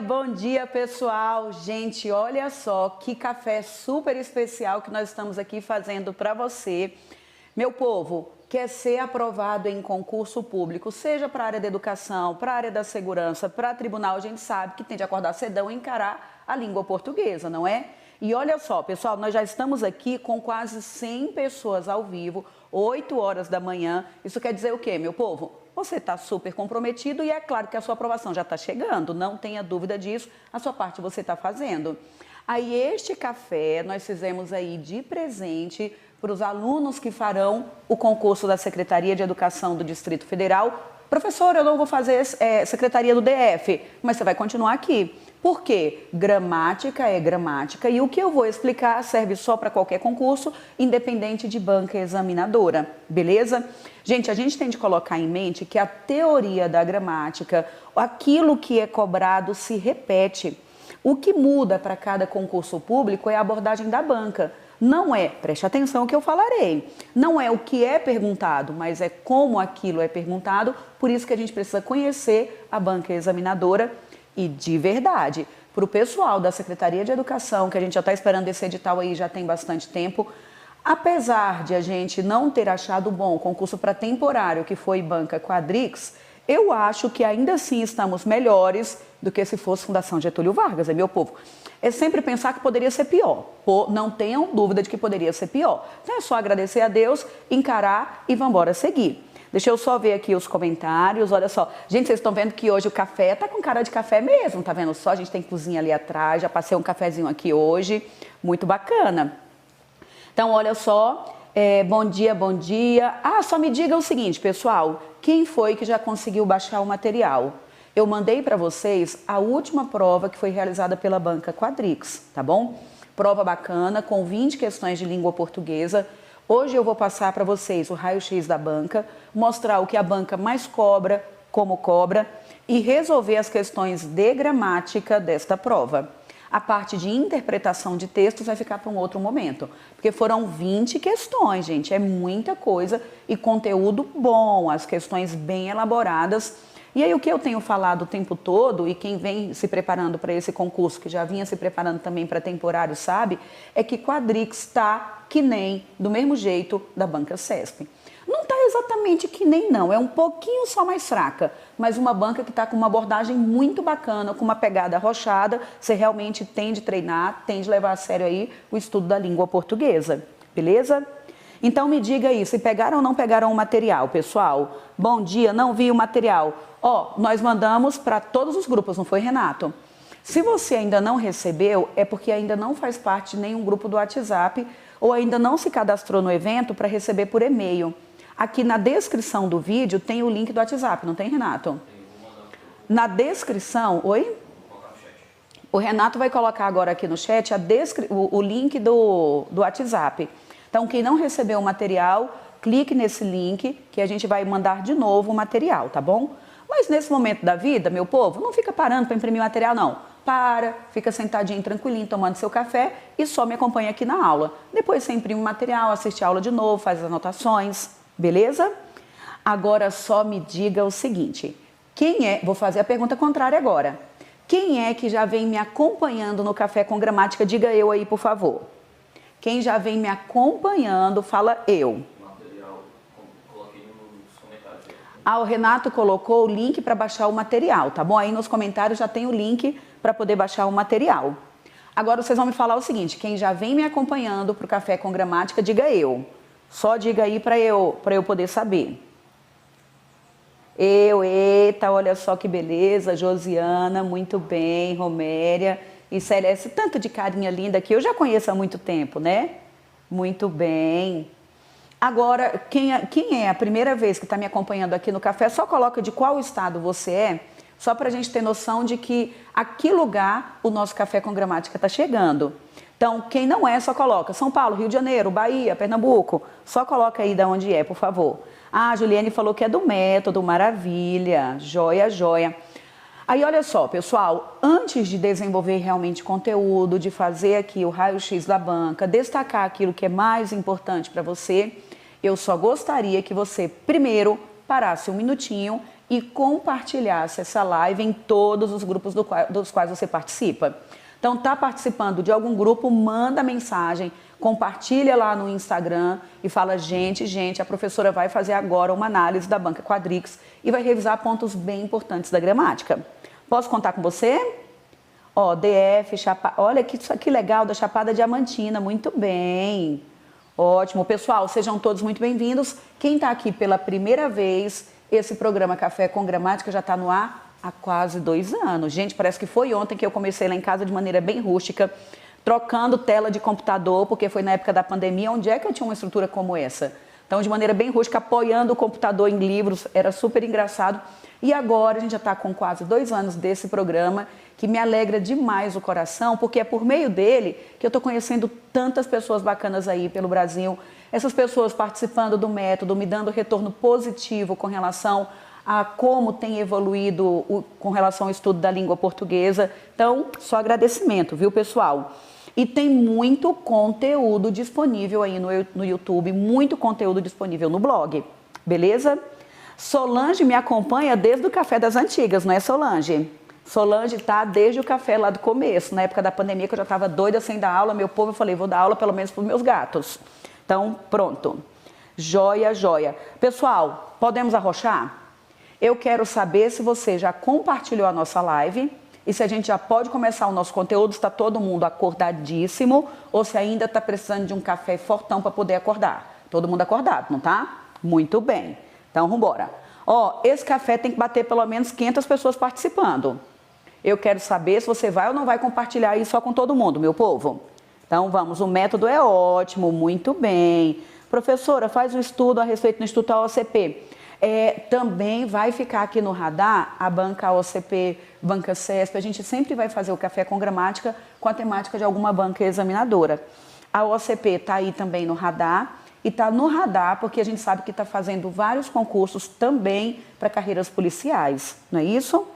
bom dia, pessoal. Gente, olha só que café super especial que nós estamos aqui fazendo para você. Meu povo, quer ser aprovado em concurso público, seja para a área da educação, para a área da segurança, para tribunal, a gente sabe que tem de acordar cedão e encarar a língua portuguesa, não é? E olha só, pessoal, nós já estamos aqui com quase 100 pessoas ao vivo, 8 horas da manhã. Isso quer dizer o quê, meu povo? Você está super comprometido e é claro que a sua aprovação já está chegando, não tenha dúvida disso, a sua parte você está fazendo. Aí este café nós fizemos aí de presente para os alunos que farão o concurso da Secretaria de Educação do Distrito Federal. Professor, eu não vou fazer Secretaria do DF, mas você vai continuar aqui. Por quê? Gramática é gramática e o que eu vou explicar serve só para qualquer concurso, independente de banca examinadora, beleza? Gente, a gente tem de colocar em mente que a teoria da gramática, aquilo que é cobrado se repete. O que muda para cada concurso público é a abordagem da banca. Não é, preste atenção que eu falarei, não é o que é perguntado, mas é como aquilo é perguntado, por isso que a gente precisa conhecer a banca examinadora. E de verdade, para o pessoal da Secretaria de Educação, que a gente já está esperando esse edital aí já tem bastante tempo, apesar de a gente não ter achado bom o concurso para temporário, que foi banca Quadrix, eu acho que ainda assim estamos melhores do que se fosse Fundação Getúlio Vargas, meu povo. É sempre pensar que poderia ser pior. Não tenham dúvida de que poderia ser pior. Então é só agradecer a Deus, encarar e vamos embora seguir. Deixa eu só ver aqui os comentários, olha só. Gente, vocês estão vendo que hoje o café tá com cara de café mesmo, tá vendo só? A gente tem cozinha ali atrás, já passei um cafezinho aqui hoje, muito bacana. Então, olha só, bom dia, bom dia. Ah, só me diga o seguinte, pessoal, quem foi que já conseguiu baixar o material? Eu mandei para vocês a última prova que foi realizada pela banca Quadrix, tá bom? Prova bacana, com 20 questões de língua portuguesa. Hoje eu vou passar para vocês o raio-x da banca, mostrar o que a banca mais cobra, como cobra e resolver as questões de gramática desta prova. A parte de interpretação de textos vai ficar para um outro momento, porque foram 20 questões, gente, é muita coisa e conteúdo bom, as questões bem elaboradas. E aí o que eu tenho falado o tempo todo, e quem vem se preparando para esse concurso, que já vinha se preparando também para temporário, sabe, é que Quadrix está que nem, do mesmo jeito, da banca CESP. Não está exatamente que nem não, é um pouquinho só mais fraca, mas uma banca que está com uma abordagem muito bacana, com uma pegada arrochada, você realmente tem de treinar, tem de levar a sério aí o estudo da língua portuguesa, beleza? Então me diga aí, se pegaram ou não pegaram o material, pessoal? Bom dia, não vi o material. Ó, nós mandamos para todos os grupos, não foi, Renato? Se você ainda não recebeu, é porque ainda não faz parte de nenhum grupo do WhatsApp ou ainda não se cadastrou no evento para receber por e-mail. Aqui na descrição do vídeo tem o link do WhatsApp, não tem, Renato? Na descrição, oi? O Renato vai colocar agora aqui no chat o link do WhatsApp. Então, quem não recebeu o material, clique nesse link que a gente vai mandar de novo o material, tá bom? Mas nesse momento da vida, meu povo, não fica parando para imprimir material, não. Para, fica sentadinho, tranquilinho, tomando seu café e só me acompanha aqui na aula. Depois você imprime o material, assiste a aula de novo, faz as anotações, beleza? Agora só me diga o seguinte, vou fazer a pergunta contrária agora. Quem é que já vem me acompanhando no Café com Gramática? Diga eu aí, por favor. Quem já vem me acompanhando, fala eu. Ah, o Renato colocou o link para baixar o material, tá bom? Aí nos comentários já tem o link para poder baixar o material. Agora vocês vão me falar o seguinte, quem já vem me acompanhando para o Café com Gramática, diga eu. Só diga aí para eu poder saber. Eita, olha só que beleza, Josiana, muito bem, Roméria e Célia, esse tanto de carinha linda que eu já conheço há muito tempo, né? Muito bem. Agora, quem é a primeira vez que está me acompanhando aqui no café, só coloca de qual estado você é, só para a gente ter noção de a que lugar o nosso Café com Gramática está chegando. Então, quem não é, só coloca São Paulo, Rio de Janeiro, Bahia, Pernambuco, só coloca aí de onde é, por favor. Ah, a Juliane falou que é do método, maravilha, joia, joia. Aí, olha só, pessoal, antes de desenvolver realmente conteúdo, de fazer aqui o raio-x da banca, destacar aquilo que é mais importante para você, eu só gostaria que você, primeiro, parasse um minutinho e compartilhasse essa live em todos os grupos dos quais você participa. Então, está participando de algum grupo, manda mensagem, compartilha lá no Instagram e fala, gente, a professora vai fazer agora uma análise da banca Quadrix e vai revisar pontos bem importantes da gramática. Posso contar com você? Ó, DF, olha que legal, da Chapada Diamantina, muito bem. Ótimo, pessoal, sejam todos muito bem-vindos. Quem está aqui pela primeira vez, esse programa Café com Gramática já está no ar há quase 2 anos. Gente, parece que foi ontem que eu comecei lá em casa de maneira bem rústica, trocando tela de computador, porque foi na época da pandemia. Onde é que eu tinha uma estrutura como essa? Então, de maneira bem rústica, apoiando o computador em livros, era super engraçado. E agora a gente já está com quase 2 anos desse programa, que me alegra demais o coração, porque é por meio dele que eu estou conhecendo tantas pessoas bacanas aí pelo Brasil. Essas pessoas participando do método, me dando retorno positivo com relação a como tem evoluído com relação ao estudo da língua portuguesa. Então, só agradecimento, viu, pessoal? E tem muito conteúdo disponível aí no YouTube, muito conteúdo disponível no blog, beleza? Solange me acompanha desde o Café das Antigas, não é, Solange? Solange tá desde o café lá do começo, na época da pandemia, que eu já estava doida sem dar aula, meu povo, eu falei, vou dar aula pelo menos para os meus gatos. Então, pronto. Joia, joia. Pessoal, podemos arrochar? Eu quero saber se você já compartilhou a nossa live e se a gente já pode começar o nosso conteúdo, está todo mundo acordadíssimo ou se ainda está precisando de um café fortão para poder acordar. Todo mundo acordado, não tá? Muito bem. Então, vamos embora. Ó, esse café tem que bater pelo menos 500 pessoas participando. Eu quero saber se você vai ou não vai compartilhar isso só com todo mundo, meu povo. Então, vamos, o método é ótimo, muito bem. Professora, faz um estudo a respeito do Instituto AOCP. Também vai ficar aqui no radar a banca AOCP, banca CESP. A gente sempre vai fazer o café com gramática com a temática de alguma banca examinadora. A AOCP está aí também no radar. E está no radar porque a gente sabe que está fazendo vários concursos também para carreiras policiais, não é isso?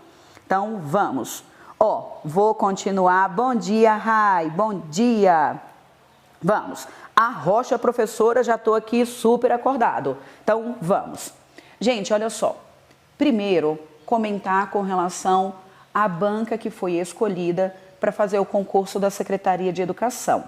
Então, vamos. Ó, vou continuar. Bom dia, Rai. Bom dia. Vamos. Arrocha, professora, já estou aqui super acordado. Então, vamos. Gente, olha só. Primeiro, comentar com relação à banca que foi escolhida para fazer o concurso da Secretaria de Educação.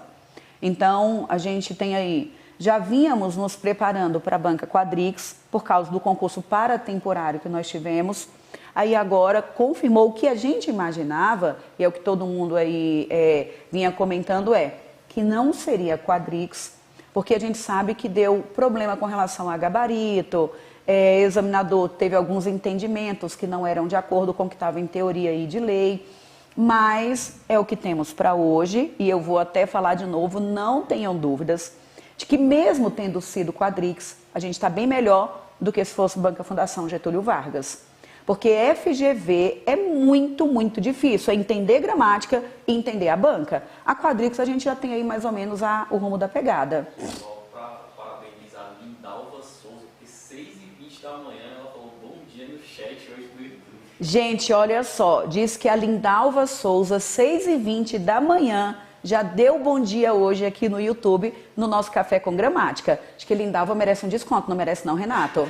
Então, a gente tem aí, já vínhamos nos preparando para a banca Quadrix, por causa do concurso paratemporário que nós tivemos. Aí agora confirmou o que a gente imaginava, e é o que todo mundo aí vinha comentando, que não seria Quadrix, porque a gente sabe que deu problema com relação a gabarito, examinador teve alguns entendimentos que não eram de acordo com o que estava em teoria e de lei, mas é o que temos para hoje, e eu vou até falar de novo, não tenham dúvidas, de que mesmo tendo sido Quadrix, a gente está bem melhor do que se fosse Banca Fundação Getúlio Vargas. Porque FGV é muito, muito difícil, é entender gramática e entender a banca. A Quadrix a gente já tem aí mais ou menos o rumo da pegada. Pessoal, para parabenizar a Lindalva Souza, porque 6h20 da manhã ela falou bom dia no chat hoje no YouTube. Gente, olha só, diz que a Lindalva Souza, 6h20 da manhã, já deu bom dia hoje aqui no YouTube, no nosso Café com Gramática. Acho que Lindalva merece um desconto, não merece não, Renato?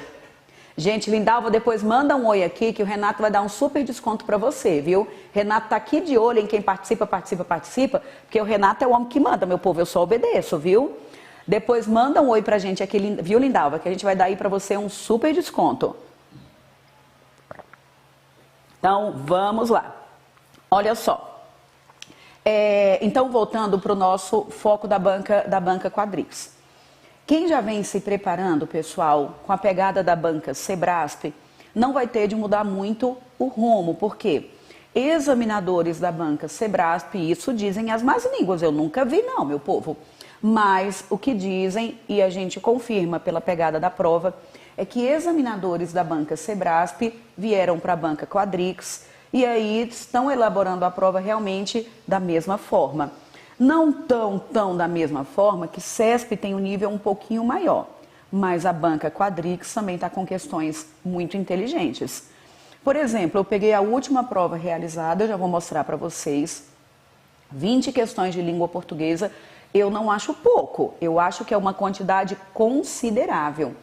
Gente, Lindalva, depois manda um oi aqui que o Renato vai dar um super desconto para você, viu? Renato tá aqui de olho em quem participa, porque o Renato é o homem que manda, meu povo, eu só obedeço, viu? Depois manda um oi pra gente aqui, viu, Lindalva? Que a gente vai dar aí para você um super desconto. Então, vamos lá. Olha só. Então, voltando para o nosso foco da banca Quadrix. Quem já vem se preparando, pessoal, com a pegada da banca Sebrasp, não vai ter de mudar muito o rumo, porque examinadores da banca Sebrasp, isso dizem as más línguas, eu nunca vi não, meu povo, mas o que dizem, e a gente confirma pela pegada da prova, é que examinadores da banca Sebrasp vieram para a banca Quadrix, e aí estão elaborando a prova realmente da mesma forma. Não tão da mesma forma que CESP tem um nível um pouquinho maior, mas a banca Quadrix também está com questões muito inteligentes. Por exemplo, eu peguei a última prova realizada, eu já vou mostrar para vocês, 20 questões de língua portuguesa, eu não acho pouco, eu acho que é uma quantidade considerável.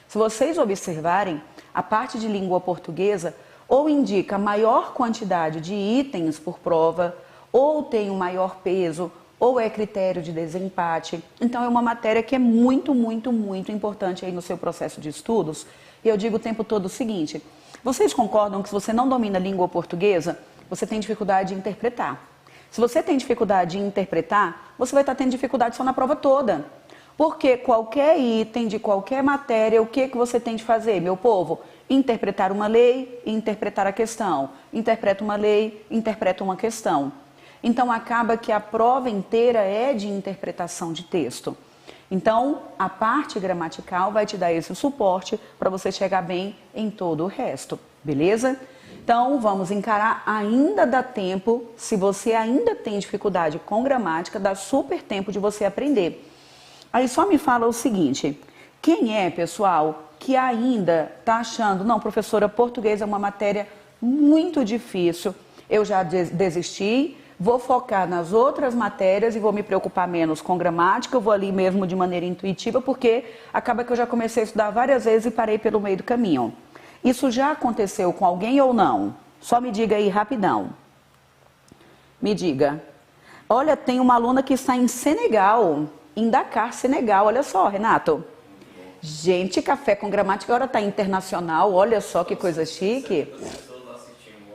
Se vocês observarem, a parte de língua portuguesa ou indica maior quantidade de itens por prova, ou tem um maior peso, ou é critério de desempate. Então é uma matéria que é muito, muito, muito importante aí no seu processo de estudos. E eu digo o tempo todo o seguinte: vocês concordam que se você não domina a língua portuguesa, você tem dificuldade de interpretar? Se você tem dificuldade de interpretar, você vai estar tendo dificuldade só na prova toda. Porque qualquer item de qualquer matéria, o que você tem de fazer, meu povo? Interpretar uma lei e interpretar a questão. Interpreta uma lei, interpreta uma questão. Então acaba que a prova inteira é de interpretação de texto. Então a parte gramatical vai te dar esse suporte para você chegar bem em todo o resto, beleza? Então vamos encarar, ainda dá tempo, se você ainda tem dificuldade com gramática, dá super tempo de você aprender. Aí só me fala o seguinte: quem é, pessoal, que ainda está achando, não, professora, português é uma matéria muito difícil, eu já desisti, vou focar nas outras matérias e vou me preocupar menos com gramática, eu vou ali mesmo de maneira intuitiva, porque acaba que eu já comecei a estudar várias vezes e parei pelo meio do caminho. Isso já aconteceu com alguém ou não? Só me diga aí rapidão. Me diga. Olha, tem uma aluna que está em Senegal, em Dakar, Senegal. Olha só, Renato. Gente, Café com Gramática agora está internacional. Olha só que coisa chique. Pessoas assistindo,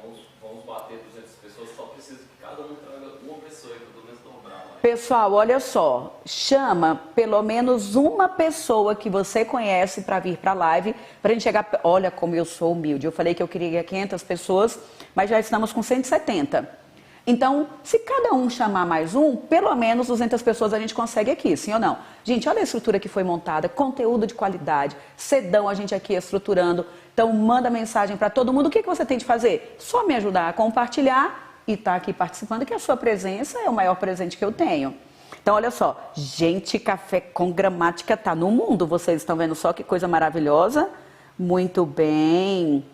vamos bater 200 pessoas, só precisa que cada um traga uma pessoa para pelo menos dobrar. Pessoal, olha só, chama pelo menos uma pessoa que você conhece para vir para a live, para a gente chegar. Olha como eu sou humilde. Eu falei que eu queria 500 pessoas, mas já estamos com 170. Então, se cada um chamar mais um, pelo menos 200 pessoas a gente consegue aqui, sim ou não? Gente, olha a estrutura que foi montada, conteúdo de qualidade, cedão a gente aqui estruturando. Então, manda mensagem para todo mundo. O que você tem de fazer? Só me ajudar a compartilhar e estar aqui participando, que a sua presença é o maior presente que eu tenho. Então, olha só, gente, Café com Gramática tá no mundo. Vocês estão vendo só que coisa maravilhosa? Muito bem.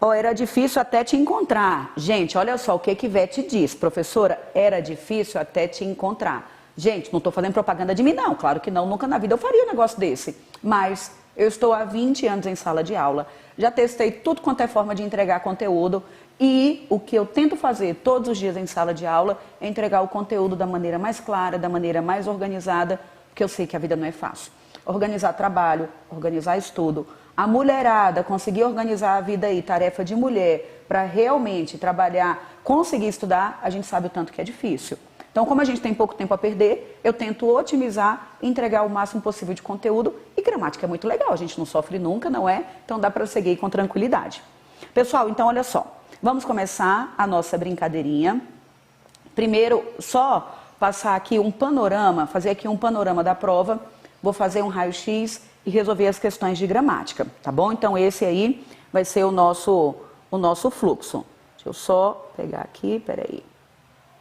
Oh, era difícil até te encontrar. Gente, olha só o que que Ivete diz. Professora, era difícil até te encontrar. Gente, não estou fazendo propaganda de mim, não. Claro que não, nunca na vida eu faria um negócio desse. Mas eu estou há 20 anos em sala de aula. Já testei tudo quanto é forma de entregar conteúdo. E o que eu tento fazer todos os dias em sala de aula é entregar o conteúdo da maneira mais clara, da maneira mais organizada, porque eu sei que a vida não é fácil. Organizar trabalho, organizar estudo. A mulherada conseguir organizar a vida aí, tarefa de mulher, para realmente trabalhar, conseguir estudar, a gente sabe o tanto que é difícil. Então, como a gente tem pouco tempo a perder, eu tento otimizar, entregar o máximo possível de conteúdo. E gramática é muito legal, a gente não sofre nunca, não é? Então dá para seguir com tranquilidade. Pessoal, então olha só, vamos começar a nossa brincadeirinha. Primeiro, só passar aqui um panorama, fazer aqui um panorama da prova. Vou fazer um raio-x e resolver as questões de gramática, tá bom? Então esse aí vai ser o nosso fluxo. Deixa eu só pegar aqui, peraí.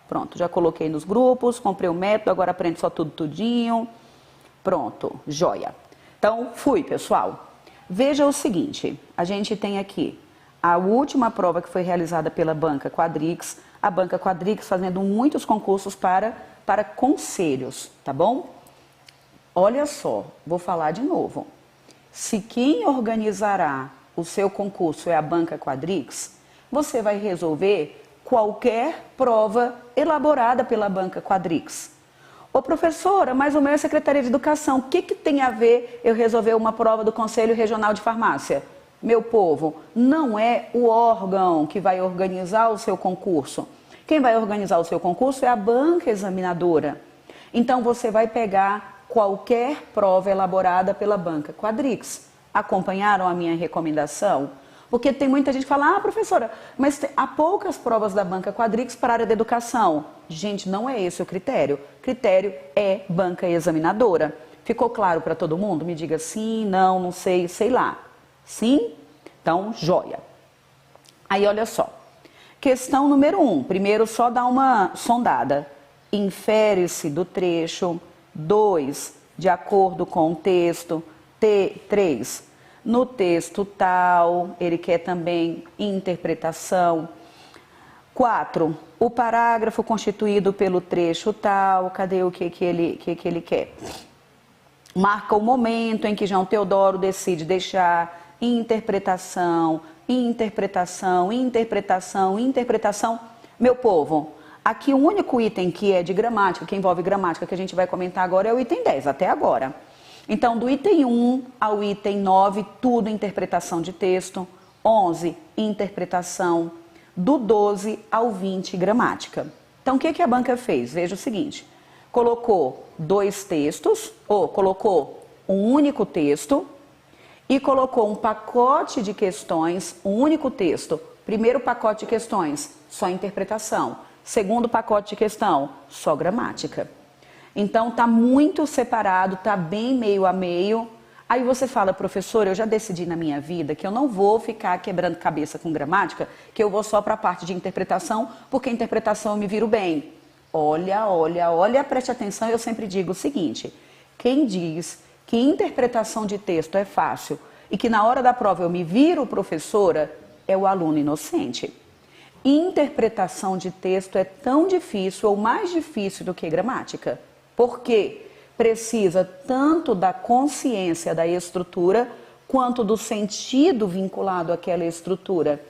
Pronto, já coloquei nos grupos, comprei o método, agora aprendo só tudo tudinho. Pronto, joia. Então, fui, pessoal. Veja o seguinte, a gente tem aqui a última prova que foi realizada pela Banca Quadrix, a Banca Quadrix fazendo muitos concursos para conselhos, tá bom? Olha só, vou falar de novo. Se quem organizará o seu concurso é a Banca Quadrix, você vai resolver qualquer prova elaborada pela Banca Quadrix. Ô professora, mas o meu é Secretaria de Educação, o que tem a ver eu resolver uma prova do Conselho Regional de Farmácia? Meu povo, não é o órgão que vai organizar o seu concurso. Quem vai organizar o seu concurso é a banca examinadora. Então você vai pegar qualquer prova elaborada pela Banca Quadrix. Acompanharam a minha recomendação? Porque tem muita gente que fala, professora, mas há poucas provas da Banca Quadrix para a área da educação. Gente, não é esse o critério. O critério é banca examinadora. Ficou claro para todo mundo? Me diga sim, não sei, sei lá. Sim? Então, joia. Aí, olha só. Questão número 1. Primeiro, só dá uma sondada. Infere-se do trecho. 2. De acordo com o texto. 3. No texto tal. Ele quer também interpretação. 4. O parágrafo constituído pelo trecho tal. Cadê o que ele quer? Marca o momento em que João Teodoro decide deixar interpretação, interpretação, interpretação, interpretação. Meu povo, aqui o único item que é de gramática, que envolve gramática, que a gente vai comentar agora é o item 10, até agora. Então, do item 1 ao item 9, tudo interpretação de texto. 11, interpretação. Do 12 ao 20, gramática. Então, o que a banca fez? Veja o seguinte, colocou dois textos, ou colocou um único texto, e colocou um pacote de questões, um único texto. Primeiro pacote de questões, só interpretação. Segundo pacote de questão, só gramática. Então, está muito separado, está bem meio a meio. Aí você fala, professor, eu já decidi na minha vida que eu não vou ficar quebrando cabeça com gramática, que eu vou só para a parte de interpretação, porque interpretação eu me viro bem. Olha, preste atenção, eu sempre digo o seguinte, quem diz que interpretação de texto é fácil e que na hora da prova eu me viro professora, é o aluno inocente. Interpretação de texto é tão difícil ou mais difícil do que gramática. Por quê? Precisa tanto da consciência da estrutura quanto do sentido vinculado àquela estrutura.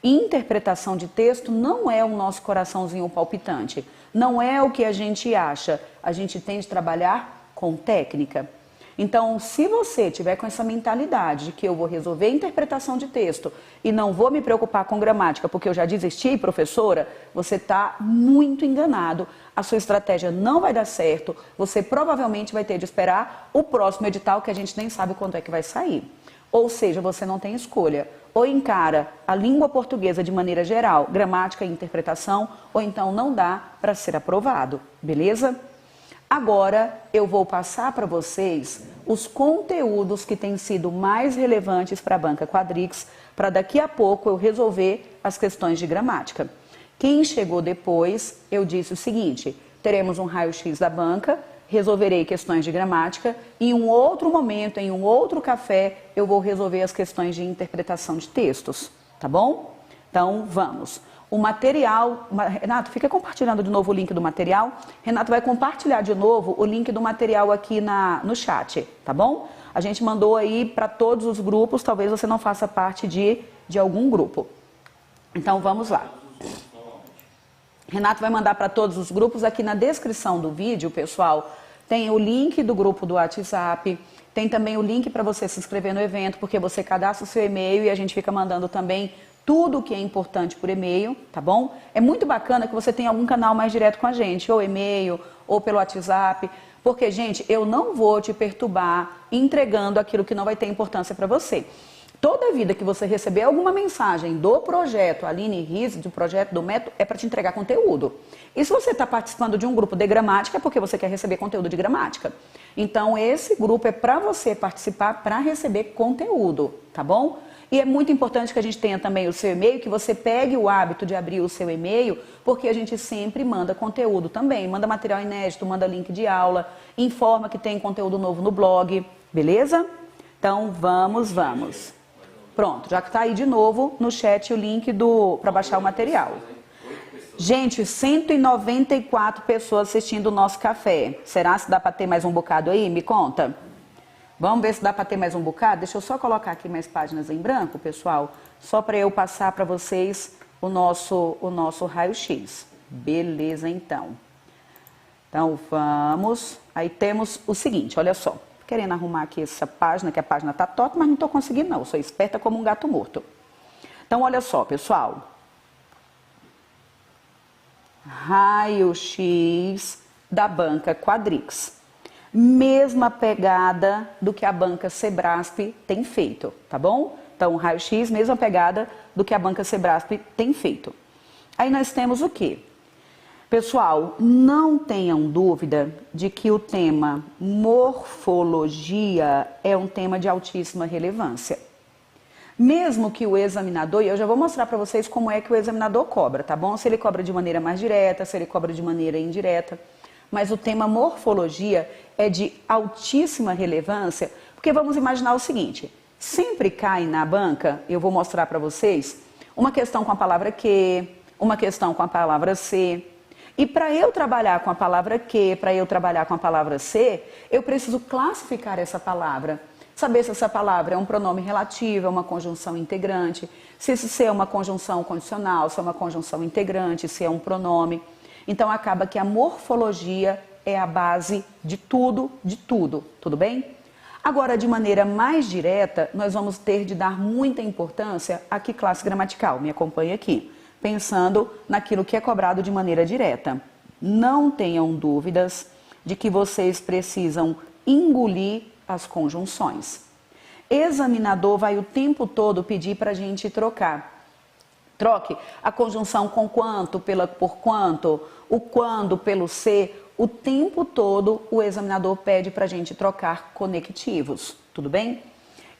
Interpretação de texto não é o nosso coraçãozinho palpitante, não é o que a gente acha. A gente tem de trabalhar com técnica. Então, se você tiver com essa mentalidade de que eu vou resolver interpretação de texto e não vou me preocupar com gramática porque eu já desisti, professora, você está muito enganado. A sua estratégia não vai dar certo, você provavelmente vai ter de esperar o próximo edital que a gente nem sabe quando é que vai sair. Ou seja, você não tem escolha. Ou encara a língua portuguesa de maneira geral, gramática e interpretação, ou então não dá para ser aprovado, beleza? Agora eu vou passar para vocês os conteúdos que têm sido mais relevantes para a banca Quadrix, para daqui a pouco eu resolver as questões de gramática. Quem chegou depois, eu disse o seguinte, teremos um raio-x da banca, resolverei questões de gramática e em um outro momento, em um outro café, eu vou resolver as questões de interpretação de textos, tá bom? Então, vamos. O material, Renato, fica compartilhando de novo o link do material. Renato vai compartilhar de novo o link do material aqui no chat, tá bom? A gente mandou aí para todos os grupos, talvez você não faça parte de algum grupo. Então, vamos lá. Renato vai mandar para todos os grupos. Aqui na descrição do vídeo, pessoal, tem o link do grupo do WhatsApp, tem também o link para você se inscrever no evento, porque você cadastra o seu e-mail e a gente fica mandando também tudo o que é importante por e-mail, tá bom? É muito bacana que você tenha algum canal mais direto com a gente, ou e-mail, ou pelo WhatsApp, porque, gente, eu não vou te perturbar entregando aquilo que não vai ter importância para você. Toda vida que você receber alguma mensagem do projeto Aline Riz, do projeto do método, é para te entregar conteúdo. E se você está participando de um grupo de gramática, é porque você quer receber conteúdo de gramática. Então, esse grupo é para você participar, para receber conteúdo, tá bom? E é muito importante que a gente tenha também o seu e-mail, que você pegue o hábito de abrir o seu e-mail, porque a gente sempre manda conteúdo também. Manda material inédito, manda link de aula, informa que tem conteúdo novo no blog, beleza? Então, vamos. Pronto, já que está aí de novo no chat o link para baixar o material. Gente, 194 pessoas assistindo o nosso café. Será que dá para ter mais um bocado aí? Me conta. Vamos ver se dá para ter mais um bocado? Deixa eu só colocar aqui mais páginas em branco, pessoal, só para eu passar para vocês o nosso raio-x. Beleza, então. Então, vamos. Aí temos o seguinte, olha só. Querendo arrumar aqui essa página, que a página está torta, mas não estou conseguindo não. Eu sou esperta como um gato morto. Então, olha só, pessoal. Raio-x da banca Quadrix. Mesma pegada do que a banca Sebrasp tem feito, tá bom? Então, raio-x, mesma pegada do que a banca Sebrasp tem feito. Aí nós temos o quê? Pessoal, não tenham dúvida de que o tema morfologia é um tema de altíssima relevância. Mesmo que o examinador, e eu já vou mostrar para vocês como é que o examinador cobra, tá bom? Se ele cobra de maneira mais direta, se ele cobra de maneira indireta. Mas o tema morfologia é de altíssima relevância, porque vamos imaginar o seguinte, sempre cai na banca, eu vou mostrar para vocês, uma questão com a palavra que, uma questão com a palavra se, e para eu trabalhar com a palavra que, para eu trabalhar com a palavra se, eu preciso classificar essa palavra. Saber se essa palavra é um pronome relativo, é uma conjunção integrante, se isso é uma conjunção condicional, se é uma conjunção integrante, se é um pronome. Então acaba que a morfologia é a base de tudo, tudo bem? Agora, de maneira mais direta, nós vamos ter de dar muita importância a que classe gramatical. Me acompanhe aqui, pensando naquilo que é cobrado de maneira direta. Não tenham dúvidas de que vocês precisam engolir as conjunções. Examinador vai o tempo todo pedir para a gente trocar. Troque a conjunção com quanto por quanto, o quando pelo se. O tempo todo o examinador pede para a gente trocar conectivos, tudo bem?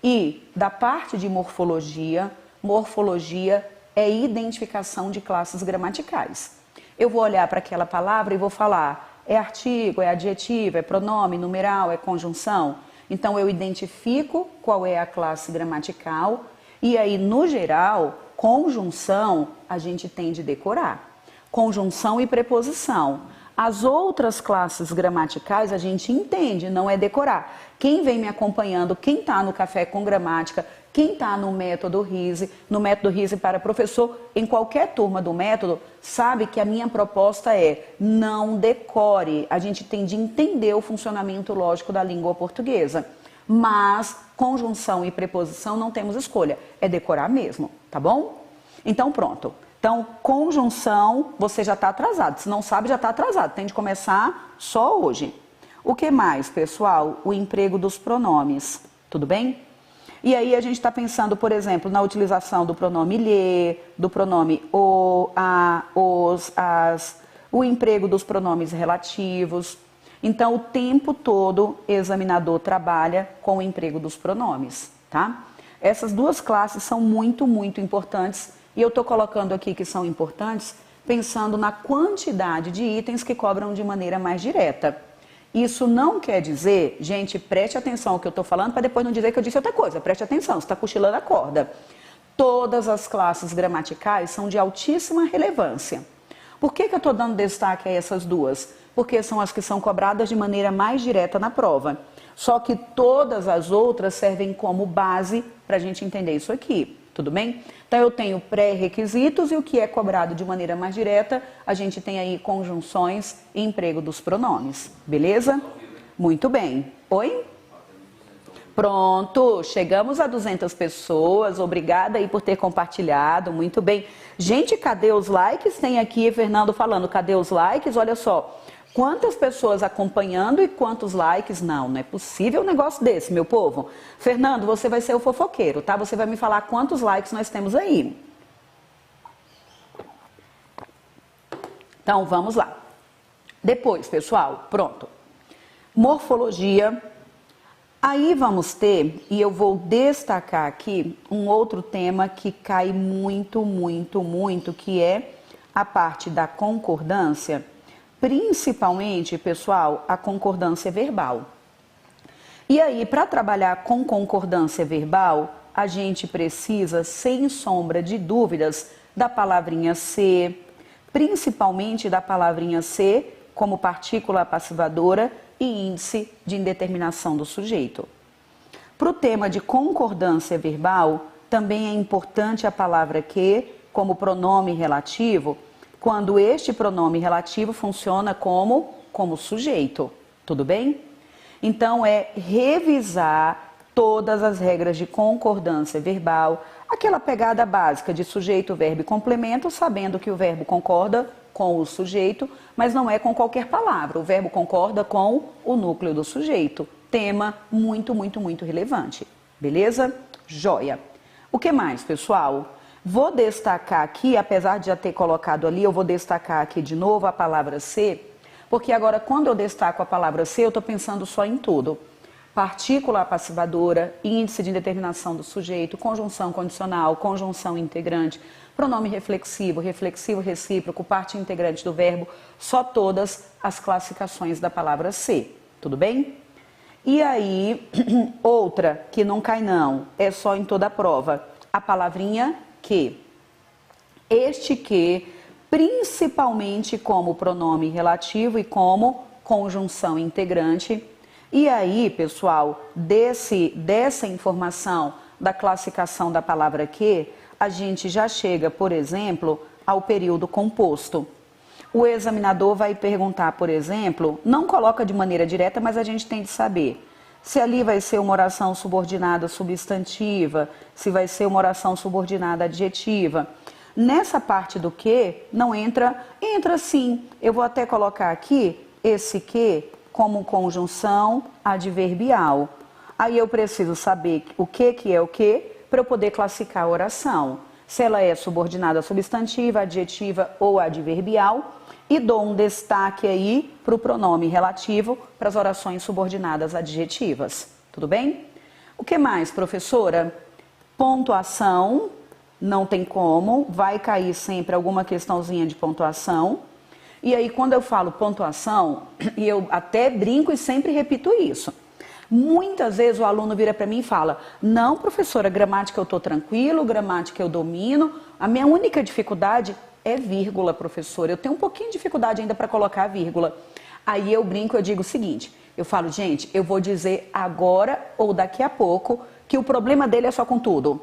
E da parte de morfologia, morfologia é identificação de classes gramaticais. Eu vou olhar para aquela palavra e vou falar, é artigo, é adjetivo, é pronome, numeral, é conjunção. Então eu identifico qual é a classe gramatical e aí, no geral, conjunção a gente tem de decorar. Conjunção e preposição. As outras classes gramaticais a gente entende, não é decorar. Quem vem me acompanhando, quem está no Café com Gramática, quem está no método RISE para professor, em qualquer turma do método, sabe que a minha proposta é não decore. A gente tem de entender o funcionamento lógico da língua portuguesa. Mas conjunção e preposição não temos escolha, é decorar mesmo, tá bom? Então pronto. Então, conjunção, você já está atrasado. Se não sabe, já está atrasado. Tem de começar só hoje. O que mais, pessoal? O emprego dos pronomes. Tudo bem? E aí a gente está pensando, por exemplo, na utilização do pronome lhe, do pronome o, a, os, as, o emprego dos pronomes relativos. Então, o tempo todo, o examinador trabalha com o emprego dos pronomes, tá? Essas duas classes são muito, muito importantes. E eu estou colocando aqui que são importantes, pensando na quantidade de itens que cobram de maneira mais direta. Isso não quer dizer, gente, preste atenção ao que eu estou falando, para depois não dizer que eu disse outra coisa. Preste atenção, você está cochilando a corda. Todas as classes gramaticais são de altíssima relevância. Por que eu estou dando destaque a essas duas? Porque são as que são cobradas de maneira mais direta na prova. Só que todas as outras servem como base para a gente entender isso aqui. Tudo bem? Então, eu tenho pré-requisitos e o que é cobrado de maneira mais direta, a gente tem aí conjunções e emprego dos pronomes. Beleza? Muito bem. Oi? Pronto, chegamos a 200 pessoas. Obrigada aí por ter compartilhado. Muito bem. Gente, cadê os likes? Tem aqui Fernando falando, cadê os likes? Olha só. Quantas pessoas acompanhando e quantos likes? Não é possível um negócio desse, meu povo. Fernando, você vai ser o fofoqueiro, tá? Você vai me falar quantos likes nós temos aí. Então, vamos lá. Depois, pessoal, pronto. Morfologia. Aí vamos ter, e eu vou destacar aqui, um outro tema que cai muito, muito, muito, que é a parte da concordância. Principalmente, pessoal, a concordância verbal. E aí, para trabalhar com concordância verbal, a gente precisa, sem sombra de dúvidas, da palavrinha ser, principalmente da palavrinha ser como partícula passivadora e índice de indeterminação do sujeito. Para o tema de concordância verbal, também é importante a palavra que, como pronome relativo, quando este pronome relativo funciona como sujeito, tudo bem? Então, é revisar todas as regras de concordância verbal, aquela pegada básica de sujeito, verbo e complemento, sabendo que o verbo concorda com o sujeito, mas não é com qualquer palavra. O verbo concorda com o núcleo do sujeito. Tema muito, muito, muito relevante. Beleza? Joia. O que mais, pessoal? Vou destacar aqui, apesar de já ter colocado ali, eu vou destacar aqui de novo a palavra ser, porque agora quando eu destaco a palavra ser, eu estou pensando só em tudo. Partícula passivadora, índice de indeterminação do sujeito, conjunção condicional, conjunção integrante, pronome reflexivo, reflexivo recíproco, parte integrante do verbo, só todas as classificações da palavra ser, tudo bem? E aí, outra que não cai não, é só em toda a prova, a palavrinha que. Este que, principalmente como pronome relativo e como conjunção integrante, E aí, pessoal, dessa informação da classificação da palavra que, a gente já chega, por exemplo, ao período composto. O examinador vai perguntar, por exemplo, não coloca de maneira direta, mas a gente tem de saber se ali vai ser uma oração subordinada substantiva, se vai ser uma oração subordinada adjetiva. Nessa parte do que não entra, entra sim. Eu vou até colocar aqui esse que como conjunção adverbial. Aí eu preciso saber o que é o que para eu poder classificar a oração. Se ela é subordinada substantiva, adjetiva ou adverbial. E dou um destaque aí para o pronome relativo para as orações subordinadas adjetivas. Tudo bem? O que mais, professora? Pontuação, não tem como, vai cair sempre alguma questãozinha de pontuação. E aí, quando eu falo pontuação, e eu até brinco e sempre repito isso. Muitas vezes o aluno vira para mim e fala, não, professora, gramática eu estou tranquilo, gramática eu domino, a minha única dificuldade é vírgula, professora. Eu tenho um pouquinho de dificuldade ainda para colocar a vírgula. Aí eu brinco, eu digo o seguinte, eu falo, gente, eu vou dizer agora ou daqui a pouco que o problema dele é só com tudo.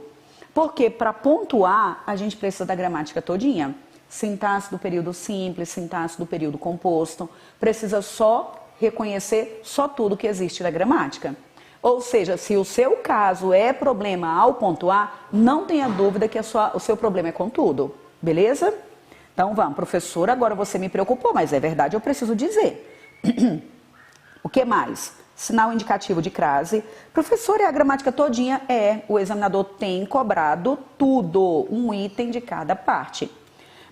Porque para pontuar, a gente precisa da gramática todinha. Sintaxe do período simples, sintaxe do período composto. Precisa só reconhecer só tudo que existe da gramática. Ou seja, se o seu caso é problema ao pontuar, não tenha dúvida que o seu problema é com tudo. Beleza? Então vamos, professora, agora você me preocupou, mas é verdade, eu preciso dizer. O que mais? Sinal indicativo de crase. Professora, é a gramática todinha? É, o examinador tem cobrado tudo, um item de cada parte.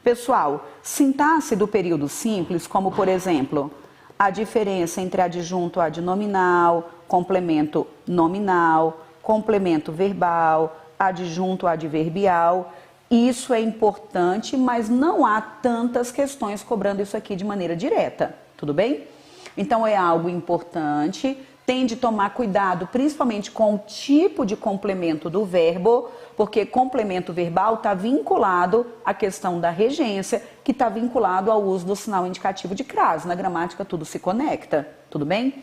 Pessoal, sintaxe do período simples, como por exemplo, a diferença entre adjunto adnominal, complemento nominal, complemento verbal, adjunto adverbial. Isso é importante, mas não há tantas questões cobrando isso aqui de maneira direta, tudo bem? Então é algo importante, tem de tomar cuidado principalmente com o tipo de complemento do verbo, porque complemento verbal está vinculado à questão da regência, que está vinculado ao uso do sinal indicativo de crase. Na gramática tudo se conecta, tudo bem?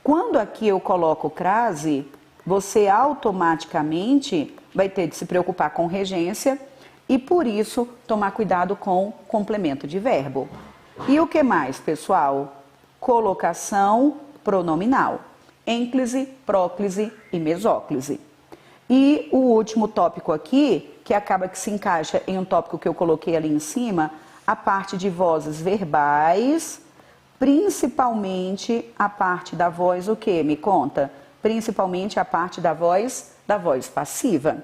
Quando aqui eu coloco crase, você automaticamente vai ter de se preocupar com regência, e por isso tomar cuidado com complemento de verbo. E o que mais, pessoal? Colocação pronominal. Ênclise, próclise e mesóclise. E o último tópico aqui, que acaba que se encaixa em um tópico que eu coloquei ali em cima, a parte de vozes verbais, principalmente a parte da voz, o que? Me conta? Principalmente a parte da voz passiva.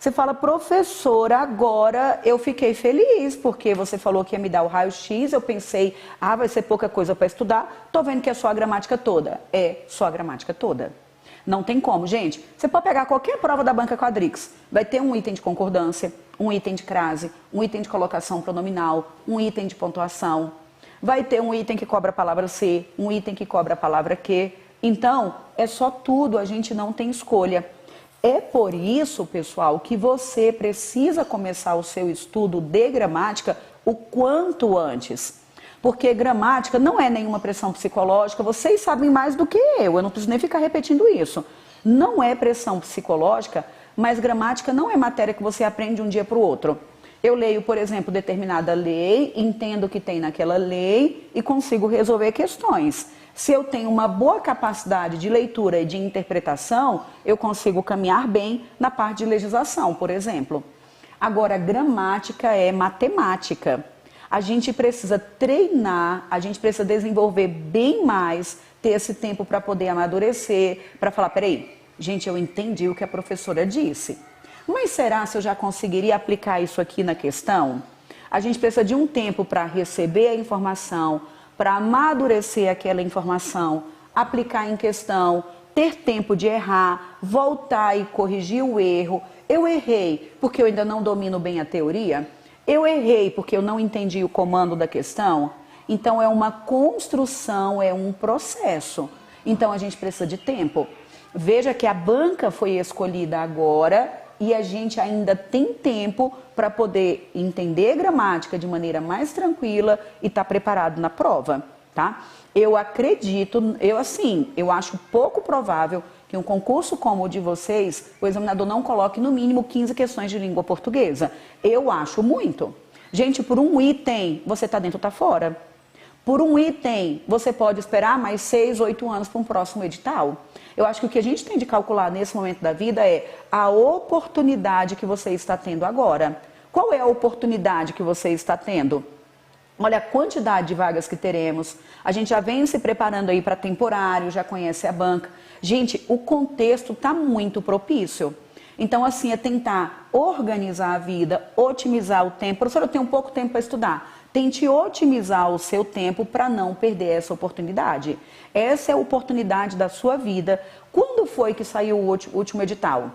Você fala, professora, agora eu fiquei feliz, porque você falou que ia me dar o raio-x, eu pensei, vai ser pouca coisa para estudar, tô vendo que é só a gramática toda. É só a gramática toda. Não tem como, gente. Você pode pegar qualquer prova da banca Quadrix, vai ter um item de concordância, um item de crase, um item de colocação pronominal, um item de pontuação. Vai ter um item que cobra a palavra ser, um item que cobra a palavra que. Então, é só tudo, a gente não tem escolha. É por isso, pessoal, que você precisa começar o seu estudo de gramática o quanto antes. Porque gramática não é nenhuma pressão psicológica, vocês sabem mais do que eu não preciso nem ficar repetindo isso. Não é pressão psicológica, mas gramática não é matéria que você aprende de um dia para o outro. Eu leio, por exemplo, determinada lei, entendo o que tem naquela lei e consigo resolver questões. Se eu tenho uma boa capacidade de leitura e de interpretação, eu consigo caminhar bem na parte de legislação, por exemplo. Agora, gramática é matemática. A gente precisa treinar, a gente precisa desenvolver bem mais, ter esse tempo para poder amadurecer, para falar, peraí, gente, eu entendi o que a professora disse. Mas será se eu já conseguiria aplicar isso aqui na questão? A gente precisa de um tempo para receber a informação, para amadurecer aquela informação, aplicar em questão, ter tempo de errar, voltar e corrigir o erro. Eu errei porque eu ainda não domino bem a teoria? Eu errei porque eu não entendi o comando da questão? Então é uma construção, é um processo. Então a gente precisa de tempo. Veja que a banca foi escolhida agora e a gente ainda tem tempo para poder entender gramática de maneira mais tranquila e estar preparado na prova. tá? Eu acredito, eu acho pouco provável que um concurso como o de vocês, o examinador não coloque no mínimo 15 questões de língua portuguesa. Eu acho muito. Gente, por um item, você está dentro ou está fora. Por um item, você pode esperar mais 6, 8 anos para um próximo edital. Eu acho que o que a gente tem de calcular nesse momento da vida é a oportunidade que você está tendo agora. Qual é a oportunidade que você está tendo? Olha a quantidade de vagas que teremos. A gente já vem se preparando aí para temporário, já conhece a banca. Gente, o contexto está muito propício. Então, assim, é tentar organizar a vida, otimizar o tempo. Professora, eu tenho pouco tempo para estudar. Tente otimizar o seu tempo para não perder essa oportunidade. Essa é a oportunidade da sua vida. Quando foi que saiu o último edital?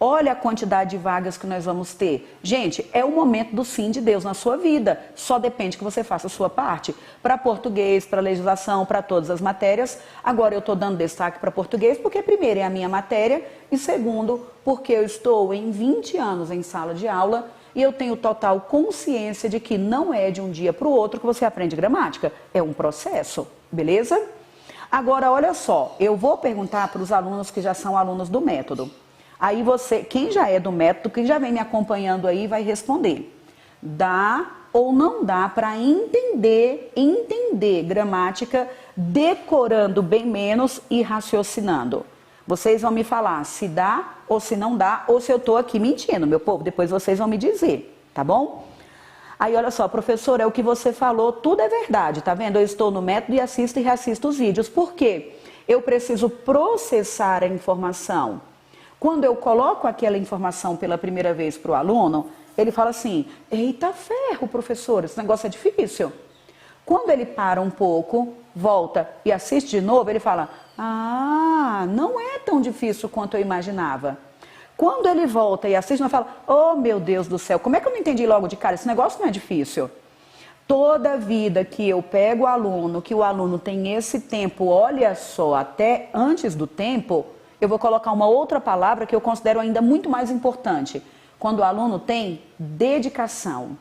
Olha a quantidade de vagas que nós vamos ter. Gente, é o momento do sim de Deus na sua vida. Só depende que você faça a sua parte. Para português, para legislação, para todas as matérias. Agora eu estou dando destaque para português porque primeiro é a minha matéria e segundo porque eu estou em 20 anos em sala de aula e eu tenho total consciência de que não é de um dia para o outro que você aprende gramática. É um processo, beleza? Agora, olha só, eu vou perguntar para os alunos que já são alunos do método. Aí você, quem já é do método, quem já vem me acompanhando aí, vai responder. Dá ou não dá para entender gramática decorando bem menos e raciocinando? Vocês vão me falar se dá ou se não dá, ou se eu estou aqui mentindo, meu povo. Depois vocês vão me dizer, tá bom? Aí, olha só, professora, é o que você falou, tudo é verdade, tá vendo? Eu estou no método e assisto e reassisto os vídeos. Por quê? Eu preciso processar a informação. Quando eu coloco aquela informação pela primeira vez para o aluno, ele fala assim, eita ferro, professor, esse negócio é difícil. Quando ele para um pouco, volta e assiste de novo, ele fala, ah, não é tão difícil quanto eu imaginava. Quando ele volta e assiste, ele fala, oh meu Deus do céu, como é que eu não entendi logo de cara? Esse negócio não é difícil. Toda vida que eu pego o aluno, que o aluno tem esse tempo, olha só, até antes do tempo, eu vou colocar uma outra palavra que eu considero ainda muito mais importante. Quando o aluno tem dedicação.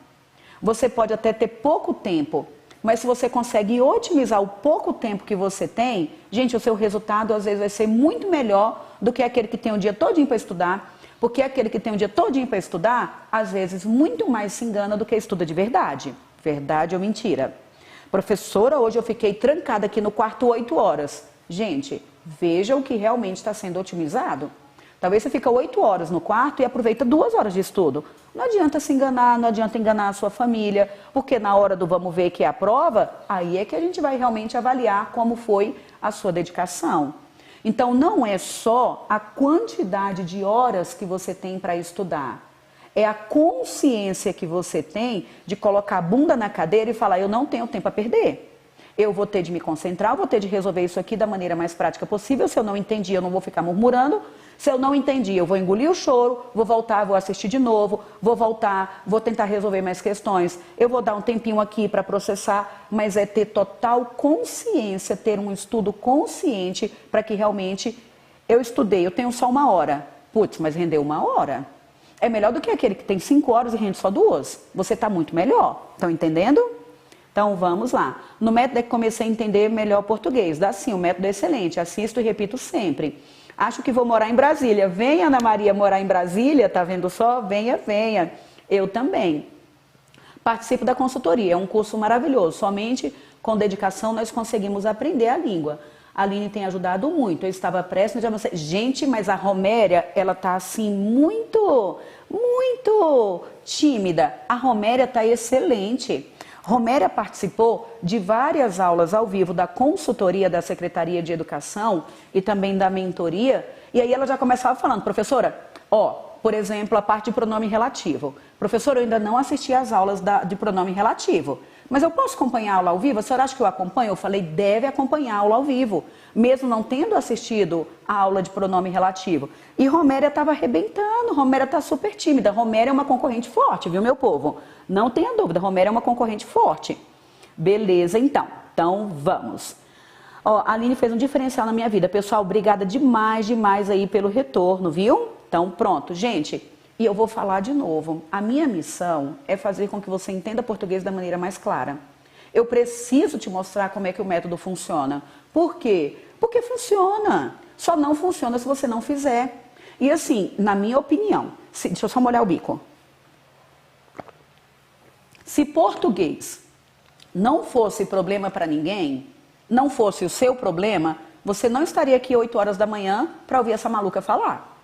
Você pode até ter pouco tempo, mas se você consegue otimizar o pouco tempo que você tem, gente, o seu resultado às vezes vai ser muito melhor do que aquele que tem o dia todinho para estudar, porque aquele que tem o dia todinho para estudar, às vezes muito mais se engana do que estuda de verdade. Verdade ou mentira? Professora, hoje eu fiquei trancada aqui no quarto 8 horas. Gente, veja o que realmente está sendo otimizado. Talvez você fica 8 horas no quarto e aproveita 2 horas de estudo. Não adianta se enganar, não adianta enganar a sua família, porque na hora do vamos ver que é a prova, aí é que a gente vai realmente avaliar como foi a sua dedicação. Então não é só a quantidade de horas que você tem para estudar, é a consciência que você tem de colocar a bunda na cadeira e falar, eu não tenho tempo a perder. Eu vou ter de me concentrar, eu vou ter de resolver isso aqui da maneira mais prática possível. Se eu não entendi, eu não vou ficar murmurando. Se eu não entendi, eu vou engolir o choro, vou voltar, vou assistir de novo, vou voltar, vou tentar resolver mais questões. Eu vou dar um tempinho aqui para processar, mas é ter total consciência, ter um estudo consciente para que realmente eu estudei, eu tenho só 1 hora. Putz, mas rendeu 1 hora. É melhor do que aquele que tem 5 horas e rende só 2. Você está muito melhor. Estão entendendo? Então, vamos lá. No método é que comecei a entender melhor português. Dá sim, o método é excelente. Assisto e repito sempre. Acho que vou morar em Brasília. Venha, Ana Maria, morar em Brasília. Tá vendo só? Venha, venha. Eu também. Participo da consultoria. É um curso maravilhoso. Somente com dedicação nós conseguimos aprender a língua. A Aline tem ajudado muito. Eu estava prestes a você. Gente, mas a Roméria, ela tá assim muito tímida. A Roméria tá excelente. Roméria participou de várias aulas ao vivo da consultoria da Secretaria de Educação e também da mentoria. E aí ela já começava falando, professora, por exemplo, a parte de pronome relativo. Professora, eu ainda não assisti às aulas de pronome relativo, mas eu posso acompanhar a aula ao vivo? A senhora acha que eu acompanho? Eu falei, deve acompanhar a aula ao vivo, mesmo não tendo assistido a aula de pronome relativo. E Roméria estava arrebentando, Roméria está super tímida. Roméria é uma concorrente forte, viu, meu povo? Não tenha dúvida, Roméria é uma concorrente forte. Beleza, então vamos. A Aline fez um diferencial na minha vida. Pessoal, obrigada demais aí pelo retorno, viu? Então, pronto, gente. E eu vou falar de novo. A minha missão é fazer com que você entenda português da maneira mais clara. Eu preciso te mostrar como é que o método funciona. Por quê? Porque funciona. Só não funciona se você não fizer. E assim, na minha opinião, deixa eu só molhar o bico. Se português não fosse problema para ninguém, não fosse o seu problema, você não estaria aqui 8 horas da manhã para ouvir essa maluca falar.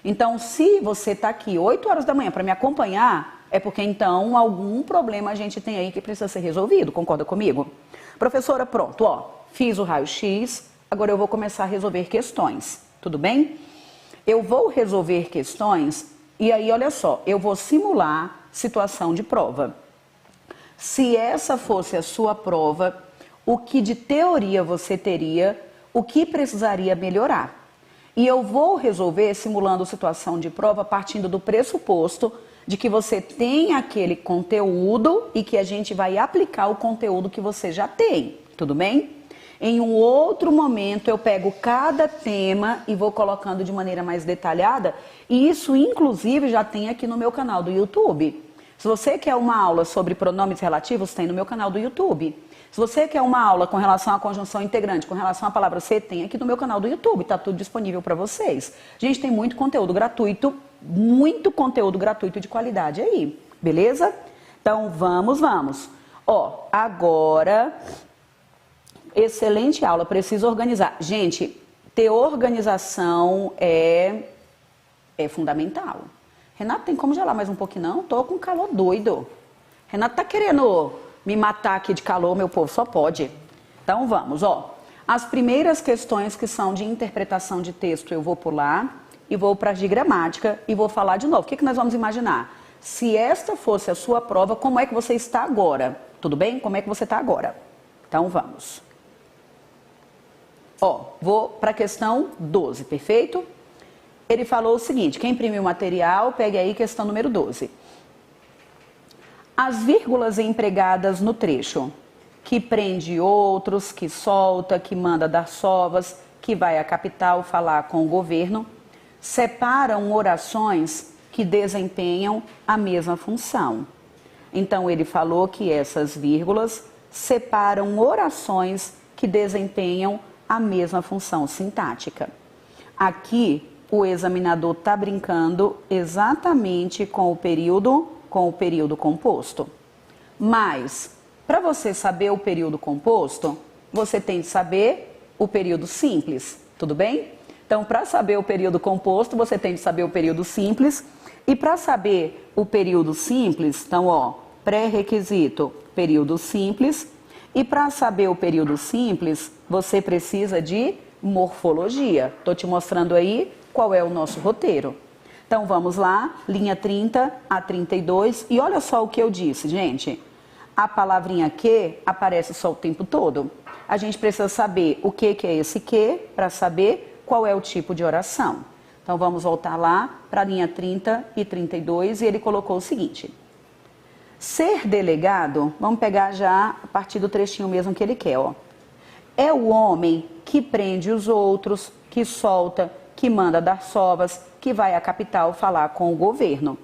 Então, se você está aqui 8 horas da manhã para me acompanhar, é porque então algum problema a gente tem aí que precisa ser resolvido, concorda comigo? Professora, pronto, ó, fiz o raio-x, agora eu vou começar a resolver questões, tudo bem? Eu vou resolver questões e aí, olha só, eu vou simular situação de prova. Se essa fosse a sua prova, o que de teoria você teria, o que precisaria melhorar? E eu vou resolver simulando situação de prova partindo do pressuposto de que você tem aquele conteúdo e que a gente vai aplicar o conteúdo que você já tem, tudo bem? Em um outro momento eu pego cada tema e vou colocando de maneira mais detalhada e isso inclusive já tem aqui no meu canal do YouTube. Se você quer uma aula sobre pronomes relativos, tem no meu canal do YouTube. Se você quer uma aula com relação à conjunção integrante, com relação à palavra ser, tem aqui no meu canal do YouTube, está tudo disponível para vocês. Gente, tem muito conteúdo gratuito de qualidade aí, beleza? Então, vamos. Ó, agora, excelente aula, preciso organizar. Gente, ter organização é fundamental. Renato, tem como gelar mais um pouquinho? Não, tô com calor doido. Renato tá querendo me matar aqui de calor, meu povo, só pode. Então vamos, ó. As primeiras questões que são de interpretação de texto eu vou pular e vou para de gramática e vou falar de novo. O que nós vamos imaginar? Se esta fosse a sua prova, como é que você está agora? Tudo bem? Como é que você está agora? Então vamos. Ó, vou para a questão 12, perfeito? Ele falou o seguinte, quem imprimiu o material, pegue aí questão número 12. As vírgulas empregadas no trecho, que prende outros, que solta, que manda dar sovas, que vai à capital falar com o governo, separam orações que desempenham a mesma função. Então, ele falou que essas vírgulas separam orações que desempenham a mesma função sintática. Aqui, o examinador está brincando exatamente com o período composto. Mas, para você saber o período composto, você tem que saber o período simples, tudo bem? Então, para saber o período composto, você tem que saber o período simples. E para saber o período simples, então, ó, pré-requisito, período simples. E para saber o período simples, você precisa de morfologia. Estou te mostrando aí qual é o nosso roteiro. Então, vamos lá, linha 30 a 32. E olha só o que eu disse, gente. A palavrinha que aparece só o tempo todo. A gente precisa saber o que é esse que, para saber qual é o tipo de oração. Então, vamos voltar lá para a linha 30 e 32. E ele colocou o seguinte. Ser delegado, vamos pegar já a partir do trechinho mesmo que ele quer, ó. É o homem que prende os outros, que solta, que manda dar sovas, que vai à capital falar com o governo.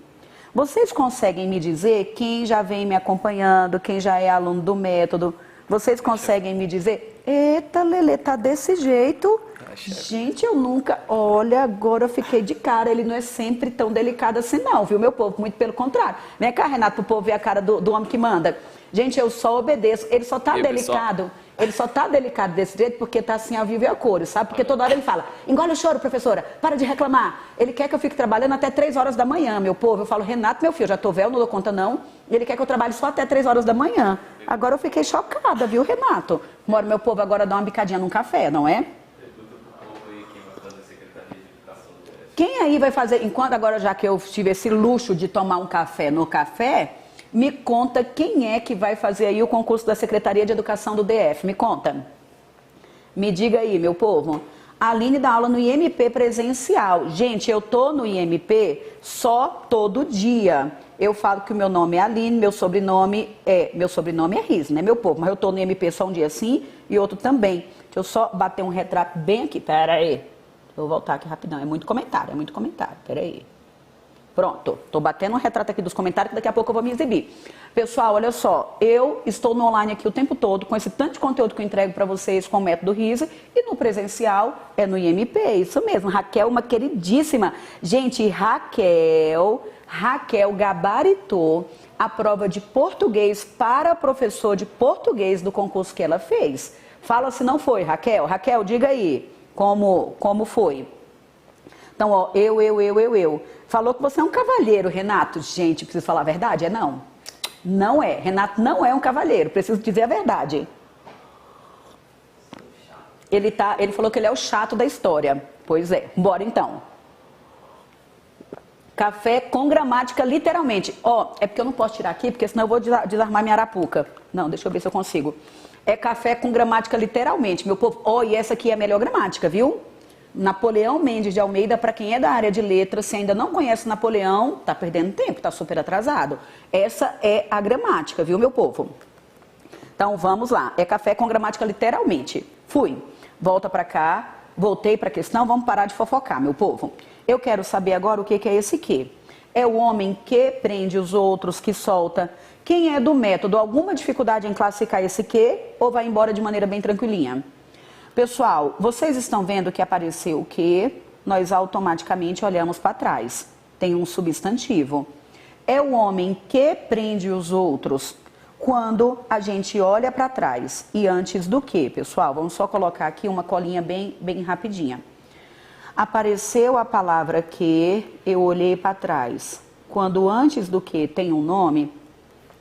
Vocês conseguem me dizer, quem já vem me acompanhando, quem já é aluno do método, vocês conseguem me dizer, eita, Lelê, tá desse jeito? Gente, eu nunca, olha, agora eu fiquei de cara, ele não é sempre tão delicado assim não, viu, meu povo? Muito pelo contrário. Vem cá, Renato, pro povo ver a cara do homem que manda. Gente, eu só obedeço, ele só tá delicado. Pessoal? Ele só tá delicado desse jeito porque tá assim ao vivo e a cores, sabe? Porque toda hora ele fala, engole o choro, professora, para de reclamar. Ele quer que eu fique trabalhando até 3 horas da manhã, meu povo. Eu falo, Renato, meu filho, eu já tô velho, não dou conta não. E ele quer que eu trabalhe só até 3 horas da manhã. Agora eu fiquei chocada, viu, Renato? Mora meu povo agora dá uma bicadinha num café, não é? Quem aí vai fazer, enquanto agora já que eu tive esse luxo de tomar um café no café, me conta quem é que vai fazer aí o concurso da Secretaria de Educação do DF. Me conta. Me diga aí, meu povo. A Aline dá aula no IMP presencial. Gente, eu tô no IMP só todo dia. Eu falo que o meu nome é Aline, meu sobrenome é Riz, né, meu povo? Mas eu tô no IMP só um dia sim e outro também. Deixa eu só bater um retrato bem aqui. Pera aí. Vou voltar aqui rapidão. É muito comentário, pera aí. Pronto, tô batendo um retrato aqui dos comentários que daqui a pouco eu vou me exibir. Pessoal, olha só, eu estou no online aqui o tempo todo com esse tanto de conteúdo que eu entrego para vocês com o método RISE e no presencial é no IMP, isso mesmo. Raquel, uma queridíssima. Gente, Raquel gabaritou a prova de português para professor de português do concurso que ela fez. Fala se não foi, Raquel. Raquel, diga aí como foi. Então, ó, eu. Falou que você é um cavalheiro, Renato. Gente, preciso falar a verdade? É não. Não é. Renato não é um cavalheiro. Preciso dizer a verdade. Ele falou que ele é o chato da história. Pois é. Bora então. Café com gramática, literalmente. Ó, é porque eu não posso tirar aqui, porque senão eu vou desarmar minha arapuca. Não, deixa eu ver se eu consigo. É café com gramática, literalmente, meu povo. Ó, e essa aqui é a melhor gramática, viu? Napoleão Mendes de Almeida, para quem é da área de letras, se ainda não conhece Napoleão, tá perdendo tempo, tá super atrasado. Essa é a gramática, viu, meu povo? Então, vamos lá. É café com gramática, literalmente. Fui. Volta para cá. Voltei para a questão. Vamos parar de fofocar, meu povo. Eu quero saber agora o que é esse que. É o homem que prende os outros, que solta. Quem é do método? Alguma dificuldade em classificar esse que ou vai embora de maneira bem tranquilinha? Pessoal, vocês estão vendo que apareceu o que? Nós automaticamente olhamos para trás. Tem um substantivo. É o homem que prende os outros quando a gente olha para trás. E antes do que, pessoal? Vamos só colocar aqui uma colinha bem rapidinha. Apareceu a palavra que, eu olhei para trás. Quando antes do que tem um nome,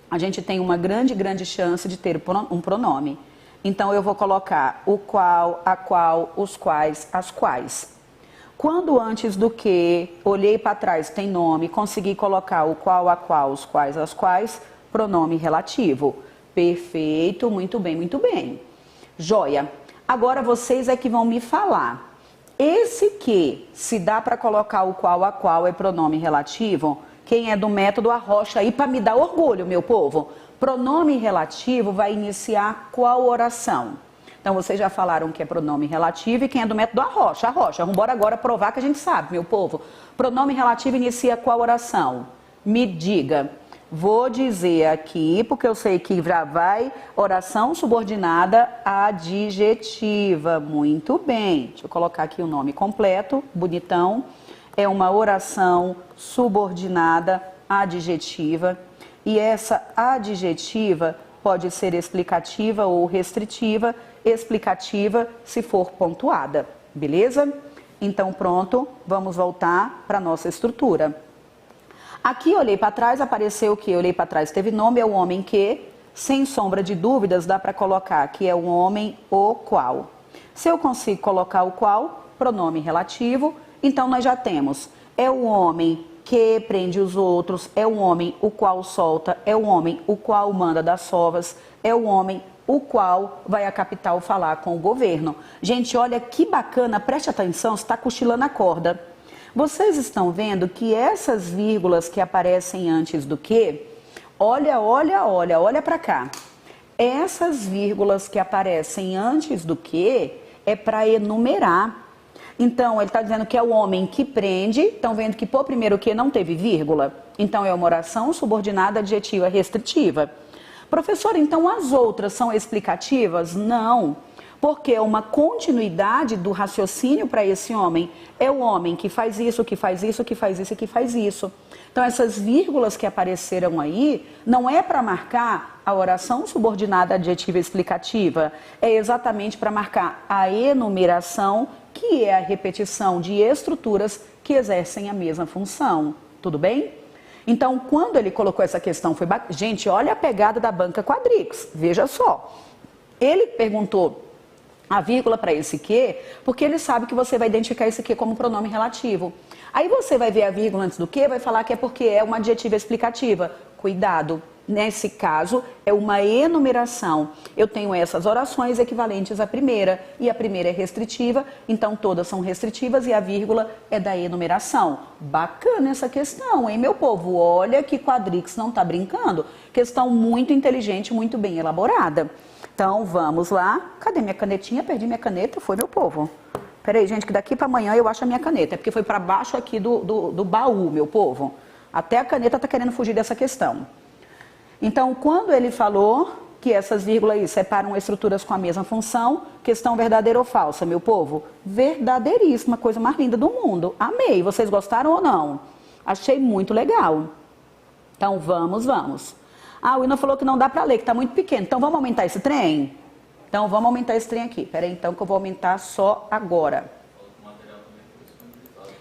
a gente tem uma grande chance de ter um pronome. Então, eu vou colocar o qual, a qual, os quais, as quais. Quando antes do que, olhei para trás, tem nome, consegui colocar o qual, a qual, os quais, as quais, pronome relativo. Perfeito, muito bem, muito bem. Joia. Agora, vocês é que vão me falar. Esse que, se dá para colocar o qual, a qual, é pronome relativo, quem é do método arrocha aí para me dar orgulho, meu povo. Pronome relativo vai iniciar qual oração? Então, vocês já falaram que é pronome relativo e quem é do método arrocha. Vamos embora agora provar que a gente sabe, meu povo. Pronome relativo inicia qual oração? Me diga. Vou dizer aqui, porque eu sei que já vai oração subordinada adjetiva. Muito bem. Deixa eu colocar aqui o nome completo, bonitão. É uma oração subordinada adjetiva. E essa adjetiva pode ser explicativa ou restritiva, explicativa se for pontuada, beleza? Então pronto, vamos voltar para a nossa estrutura. Aqui olhei para trás, apareceu o que? Olhei para trás, teve nome, é o homem que, sem sombra de dúvidas, dá para colocar que é o homem o qual. Se eu consigo colocar o qual, pronome relativo, então nós já temos, é o homem que prende os outros, é o homem o qual solta, é o homem o qual manda das sovas, é o homem o qual vai à capital falar com o governo. Gente, olha que bacana, preste atenção, está cochilando a corda. Vocês estão vendo que essas vírgulas que aparecem antes do que, olha para cá. Essas vírgulas que aparecem antes do que é para enumerar. Então, ele está dizendo que é o homem que prende. Estão vendo que por primeiro que não teve vírgula? Então, é uma oração subordinada adjetiva restritiva. Professor, então as outras são explicativas? Não, porque é uma continuidade do raciocínio para esse homem. É o homem que faz isso, que faz isso, que faz isso e que faz isso. Então, essas vírgulas que apareceram aí não é para marcar a oração subordinada adjetiva explicativa, é exatamente para marcar a enumeração, que é a repetição de estruturas que exercem a mesma função. Tudo bem? Então, quando ele colocou essa questão, foi bacana. Gente, olha a pegada da banca Quadrix, veja só. Ele perguntou a vírgula para esse que, porque ele sabe que você vai identificar esse que como pronome relativo. Aí você vai ver a vírgula antes do que, vai falar que é porque é uma adjetiva explicativa. Cuidado, nesse caso é uma enumeração. Eu tenho essas orações equivalentes à primeira, e a primeira é restritiva, então todas são restritivas e a vírgula é da enumeração. Bacana essa questão, hein, meu povo? Olha que Quadrix não está brincando. Questão muito inteligente, muito bem elaborada. Então, vamos lá. Cadê minha canetinha? Perdi minha caneta. Foi, meu povo. Peraí, gente, que daqui para amanhã eu acho a minha caneta. É porque foi para baixo aqui do baú, meu povo. Até a caneta está querendo fugir dessa questão. Então, quando ele falou que essas vírgulas aí separam estruturas com a mesma função, questão verdadeira ou falsa, meu povo? Verdadeiríssima, coisa mais linda do mundo. Amei. Vocês gostaram ou não? Achei muito legal. Então, vamos. Ah, o Ina falou que não dá para ler, que está muito pequeno. Então, vamos aumentar esse trem? Então, vamos aumentar esse trem aqui. Peraí, então, que eu vou aumentar só agora.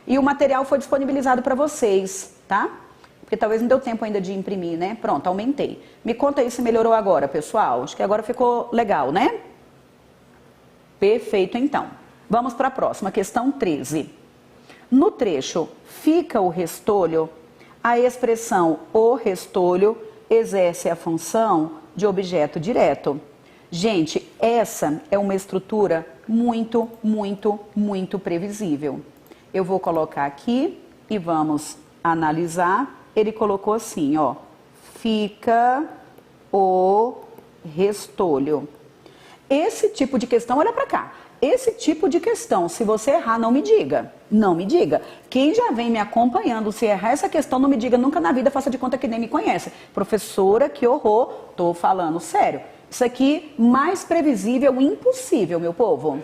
E o material foi disponibilizado para vocês, tá? Porque talvez não deu tempo ainda de imprimir, né? Pronto, aumentei. Me conta aí se melhorou agora, pessoal. Acho que agora ficou legal, né? Perfeito, então. Vamos para a próxima, questão 13. No trecho fica o restolho, a expressão o restolho exerce a função de objeto direto. Gente, essa é uma estrutura muito, muito, muito previsível. Eu vou colocar aqui e vamos analisar. Ele colocou assim, ó, fica o restolho. Esse tipo de questão, olha para cá. Esse tipo de questão, se você errar, não me diga. Não me diga. Quem já vem me acompanhando, se errar essa questão, não me diga nunca na vida, faça de conta que nem me conhece. Professora, que horror, tô falando sério. Isso aqui, mais previsível, impossível, meu povo.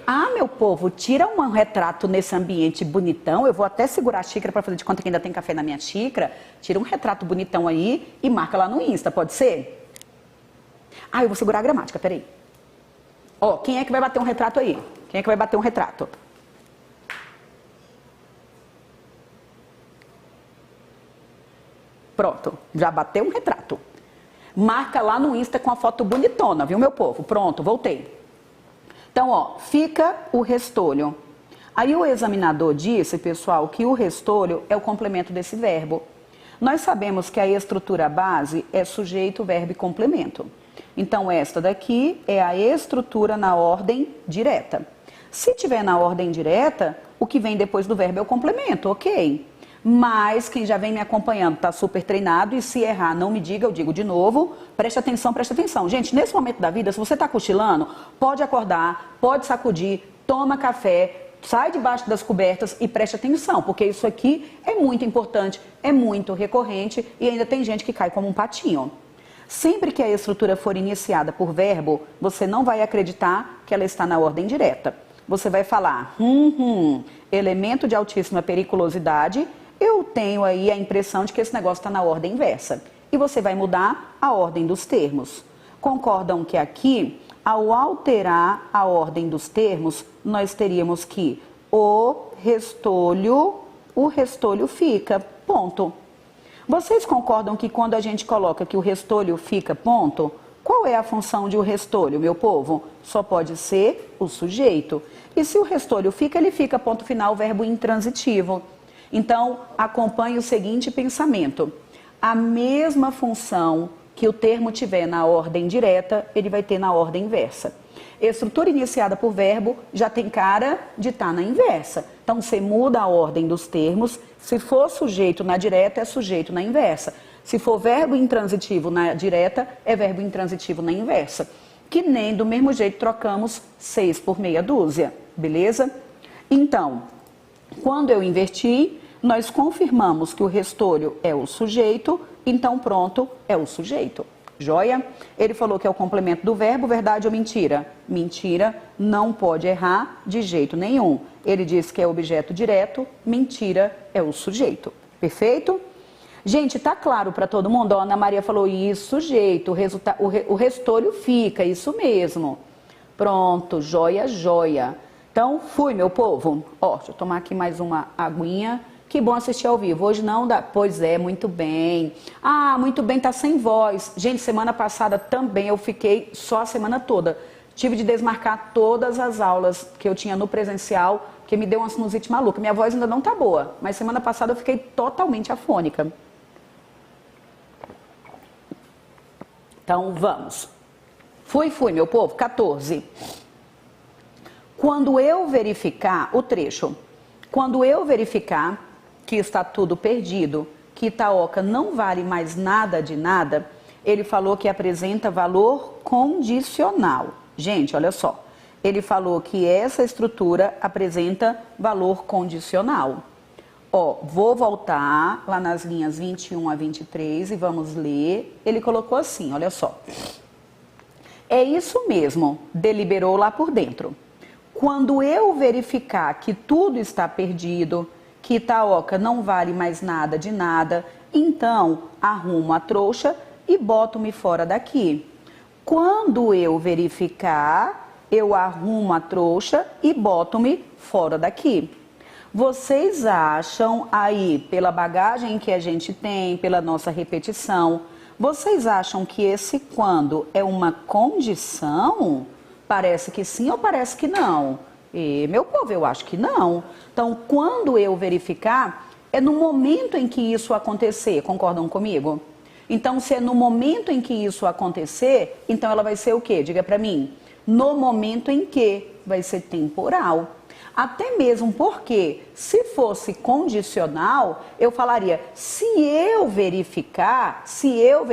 Ah, meu povo, tira um retrato nesse ambiente bonitão. Eu vou até segurar a xícara para fazer de conta que ainda tem café na minha xícara. Tira um retrato bonitão aí e marca lá no Insta, pode ser? Ah, eu vou segurar a gramática, peraí. Ó, quem é que vai bater um retrato aí? Quem é que vai bater um retrato? Pronto, já bateu um retrato. Marca lá no Insta com a foto bonitona, viu, meu povo? Pronto, voltei. Então, ó, fica o restolho. Aí o examinador disse, pessoal, que o restolho é o complemento desse verbo. Nós sabemos que a estrutura base é sujeito, verbo e complemento. Então, esta daqui é a estrutura na ordem direta. Se tiver na ordem direta, o que vem depois do verbo é o complemento, ok? Mas quem já vem me acompanhando está super treinado e se errar, não me diga, eu digo de novo, preste atenção, preste atenção. Gente, nesse momento da vida, se você está cochilando, pode acordar, pode sacudir, toma café, sai debaixo das cobertas e preste atenção, porque isso aqui é muito importante, é muito recorrente e ainda tem gente que cai como um patinho. Sempre que a estrutura for iniciada por verbo, você não vai acreditar que ela está na ordem direta. Você vai falar, elemento de altíssima periculosidade, eu tenho aí a impressão de que esse negócio está na ordem inversa. E você vai mudar a ordem dos termos. Concordam que aqui, ao alterar a ordem dos termos, nós teríamos que o restolho fica, ponto. Vocês concordam que quando a gente coloca que o restolho fica, ponto, qual é a função de o restolho, meu povo? Só pode ser o sujeito. E se o restolho fica, ele fica, ponto final, verbo intransitivo. Então, acompanhe o seguinte pensamento. A mesma função que o termo tiver na ordem direta, ele vai ter na ordem inversa. Estrutura iniciada por verbo já tem cara de estar na inversa. Então, você muda a ordem dos termos. Se for sujeito na direta, é sujeito na inversa. Se for verbo intransitivo na direta, é verbo intransitivo na inversa. Que nem do mesmo jeito trocamos 6 por meia dúzia, beleza? Então, quando eu inverti, nós confirmamos que o restolho é o sujeito, então pronto, é o sujeito. Joia? Ele falou que é o complemento do verbo, verdade ou mentira? Mentira, não pode errar de jeito nenhum. Ele disse que é objeto direto, mentira é o sujeito. Perfeito? Gente, tá claro para todo mundo? A Ana Maria falou isso, sujeito, o restolho fica, isso mesmo. Pronto, joia, joia. Então, fui, meu povo. Ó, deixa eu tomar aqui mais uma aguinha. Que bom assistir ao vivo. Hoje não dá. Pois é, muito bem. Ah, muito bem, tá sem voz. Gente, semana passada também eu fiquei só a semana toda. Tive de desmarcar todas as aulas que eu tinha no presencial, porque me deu uma sinusite maluca. Minha voz ainda não tá boa, mas semana passada eu fiquei totalmente afônica. Então, vamos. Fui, meu povo. 14. Quando eu verificar o trecho, quando eu verificar que está tudo perdido, que Itaoca não vale mais nada de nada, ele falou que apresenta valor condicional. Gente, olha só, Ele falou que essa estrutura apresenta valor condicional. Ó, vou voltar lá nas linhas 21 a 23 e vamos ler. Ele colocou assim, olha só. É isso mesmo, deliberou lá por dentro. Quando eu verificar que tudo está perdido, que Itaoca não vale mais nada de nada, então arrumo a trouxa e boto-me fora daqui. Quando eu verificar, eu arrumo a trouxa e boto-me fora daqui. Vocês acham aí, pela bagagem que a gente tem, pela nossa repetição, vocês acham que esse quando é uma condição? Parece que sim ou parece que não? E, meu povo, eu acho que não. Então, quando eu verificar, é no momento em que isso acontecer. Concordam comigo? Então, se é no momento em que isso acontecer, então ela vai ser o quê? Diga para mim. No momento em que vai ser temporal. Até mesmo porque, se fosse condicional, eu falaria, se eu verificasse, eu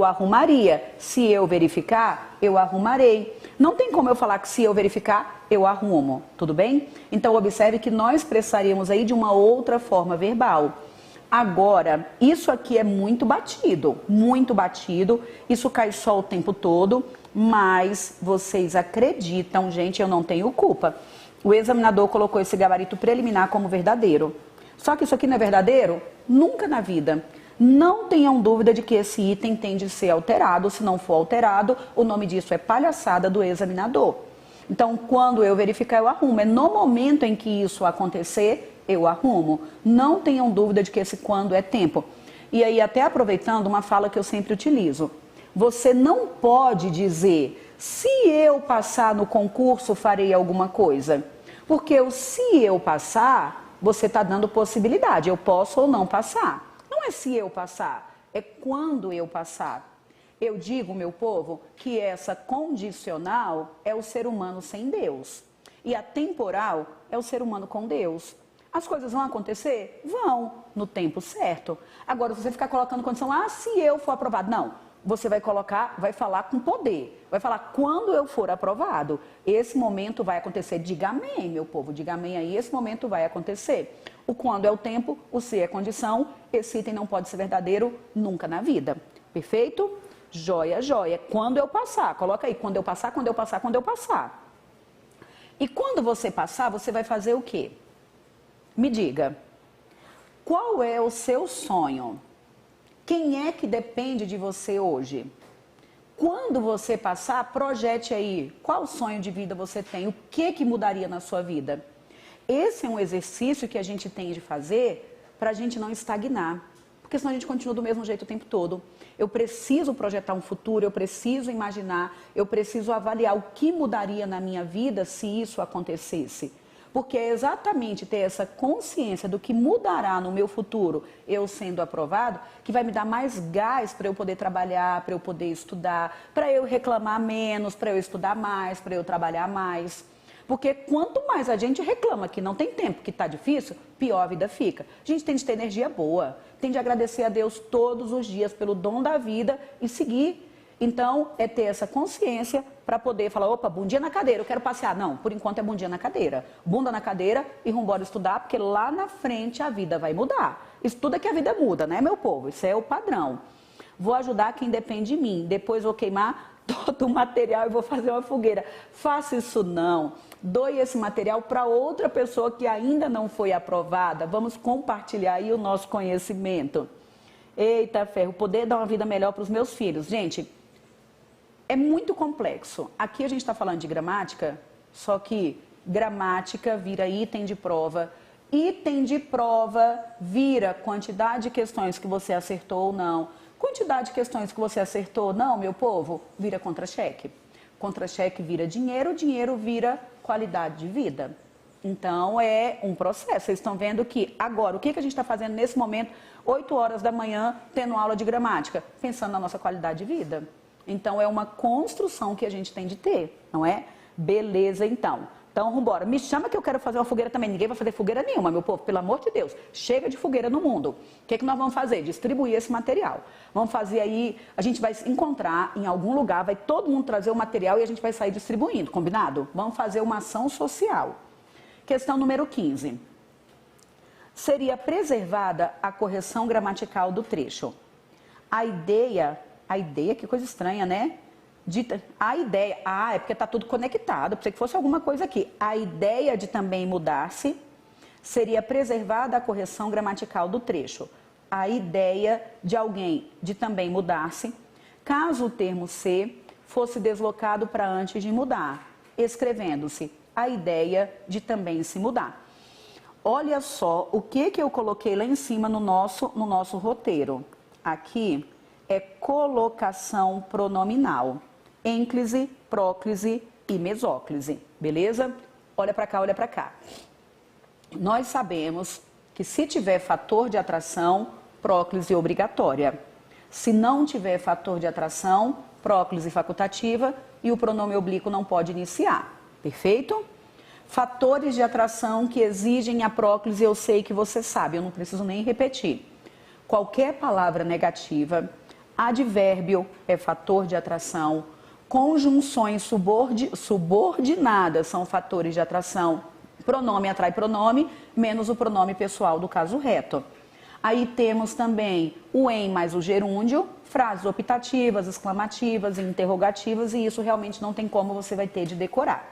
arrumaria. Se eu verificar, eu arrumarei. Não tem como eu falar que se eu verificar, eu arrumo. Tudo bem? Então, observe que nós expressaríamos aí de uma outra forma verbal. Agora, isso aqui é muito batido, isso cai só o tempo todo, mas vocês acreditam, gente, eu não tenho culpa. O examinador colocou esse gabarito preliminar como verdadeiro. Só que isso aqui não é verdadeiro? Nunca na vida. Não tenham dúvida de que esse item tem de ser alterado. Se não for alterado, o nome disso é palhaçada do examinador. Então, quando eu verificar, eu arrumo. É no momento em que isso acontecer, eu arrumo. Não tenham dúvida de que esse quando é tempo. E aí, até aproveitando uma fala que eu sempre utilizo. Você não pode dizer, se eu passar no concurso, farei alguma coisa. Porque o se eu passar, você está dando possibilidade. Eu posso ou não passar. Não é se eu passar, é quando eu passar. Eu digo, meu povo, que essa condicional é o ser humano sem Deus. E a temporal é o ser humano com Deus. As coisas vão acontecer? Vão, no tempo certo. Agora, se você ficar colocando condição, se eu for aprovado. Não, você vai colocar, vai falar com poder. Vai falar quando eu for aprovado. Esse momento vai acontecer. Diga amém, meu povo, diga amém aí, esse momento vai acontecer. O quando é o tempo, o se é condição, esse item não pode ser verdadeiro nunca na vida. Perfeito? Joia, joia. Quando eu passar, coloca aí, quando eu passar, quando eu passar, quando eu passar. E quando você passar, você vai fazer o quê? Me diga, qual é o seu sonho? Quem é que depende de você hoje? Quando você passar, projete aí, qual sonho de vida você tem? O que mudaria na sua vida? Esse é um exercício que a gente tem de fazer para a gente não estagnar. Porque senão a gente continua do mesmo jeito o tempo todo. Eu preciso projetar um futuro, eu preciso imaginar, eu preciso avaliar o que mudaria na minha vida se isso acontecesse. Porque é exatamente ter essa consciência do que mudará no meu futuro, eu sendo aprovado, que vai me dar mais gás para eu poder trabalhar, para eu poder estudar, para eu reclamar menos, para eu estudar mais, para eu trabalhar mais. Porque quanto mais a gente reclama que não tem tempo, que está difícil, pior a vida fica. A gente tem de ter energia boa, tem de agradecer a Deus todos os dias pelo dom da vida e seguir. Então, é ter essa consciência para poder falar, opa, bom dia na cadeira, eu quero passear. Não, por enquanto é bom dia na cadeira. Bunda na cadeira e vamos embora estudar, porque lá na frente a vida vai mudar. Estuda que a vida muda, né, meu povo? Isso é o padrão. Vou ajudar quem depende de mim. Depois vou queimar todo o material e vou fazer uma fogueira. Faça isso não. Doe esse material para outra pessoa que ainda não foi aprovada. Vamos compartilhar aí o nosso conhecimento. Eita ferro, poder dar uma vida melhor para os meus filhos. Gente, é muito complexo. Aqui a gente está falando de gramática, só que gramática vira item de prova. Item de prova vira quantidade de questões que você acertou ou não. Quantidade de questões que você acertou ou não, meu povo, vira contra-cheque. Contra-cheque vira dinheiro, dinheiro vira qualidade de vida. Então, é um processo. Vocês estão vendo que agora, o que a gente está fazendo nesse momento, 8 horas da manhã, tendo aula de gramática? Pensando na nossa qualidade de vida. Então, é uma construção que a gente tem de ter, não é? Beleza, então. Então, vambora. Me chama que eu quero fazer uma fogueira também. Ninguém vai fazer fogueira nenhuma, meu povo. Pelo amor de Deus. Chega de fogueira no mundo. O que nós vamos fazer? Distribuir esse material. Vamos fazer aí... A gente vai encontrar em algum lugar, vai todo mundo trazer o material e a gente vai sair distribuindo. Combinado? Vamos fazer uma ação social. Questão número 15. Seria preservada a correção gramatical do trecho. A ideia, que coisa estranha, né? É porque está tudo conectado, pensei que fosse alguma coisa aqui. A ideia de também mudar-se seria preservada a correção gramatical do trecho. A ideia de alguém de também mudar-se, caso o termo ser fosse deslocado para antes de mudar, escrevendo-se a ideia de também se mudar. Olha só o que eu coloquei lá em cima no nosso roteiro. Aqui é colocação pronominal. Ênclise, próclise e mesóclise, beleza? Olha para cá, olha para cá. Nós sabemos que se tiver fator de atração, próclise obrigatória. Se não tiver fator de atração, próclise facultativa e o pronome oblíquo não pode iniciar, perfeito? Fatores de atração que exigem a próclise, eu sei que você sabe, eu não preciso nem repetir. Qualquer palavra negativa, advérbio é fator de atração, conjunções subordinadas são fatores de atração, pronome atrai pronome, menos o pronome pessoal do caso reto. Aí temos também o em mais o gerúndio, frases optativas, exclamativas e interrogativas, e isso realmente não tem como você vai ter de decorar.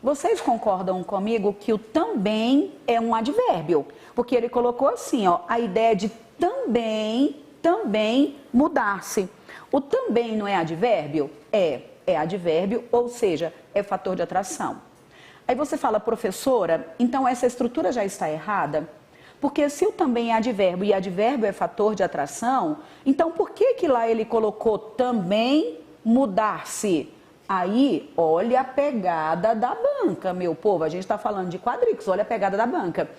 Vocês concordam comigo que o também é um advérbio? Porque ele colocou assim, ó, a ideia de também mudar-se. O também não é advérbio? É advérbio, ou seja, é fator de atração. Aí você fala, professora, então essa estrutura já está errada? Porque se o também é advérbio e advérbio é fator de atração, então por que lá ele colocou também mudar-se? Aí, olha a pegada da banca, meu povo. A gente está falando de quadrículos, olha a pegada da banca.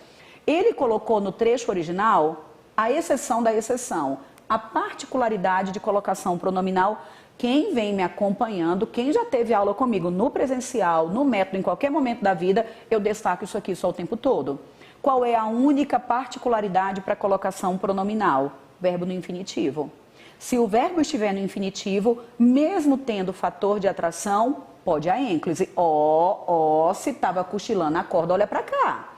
Ele colocou no trecho original a exceção da exceção, a particularidade de colocação pronominal. Quem vem me acompanhando, quem já teve aula comigo no presencial, no método, em qualquer momento da vida, eu destaco isso aqui só o tempo todo. Qual é a única particularidade para colocação pronominal? Verbo no infinitivo. Se o verbo estiver no infinitivo, mesmo tendo fator de atração, pode a ênclise. Se estava cochilando a corda, olha para cá.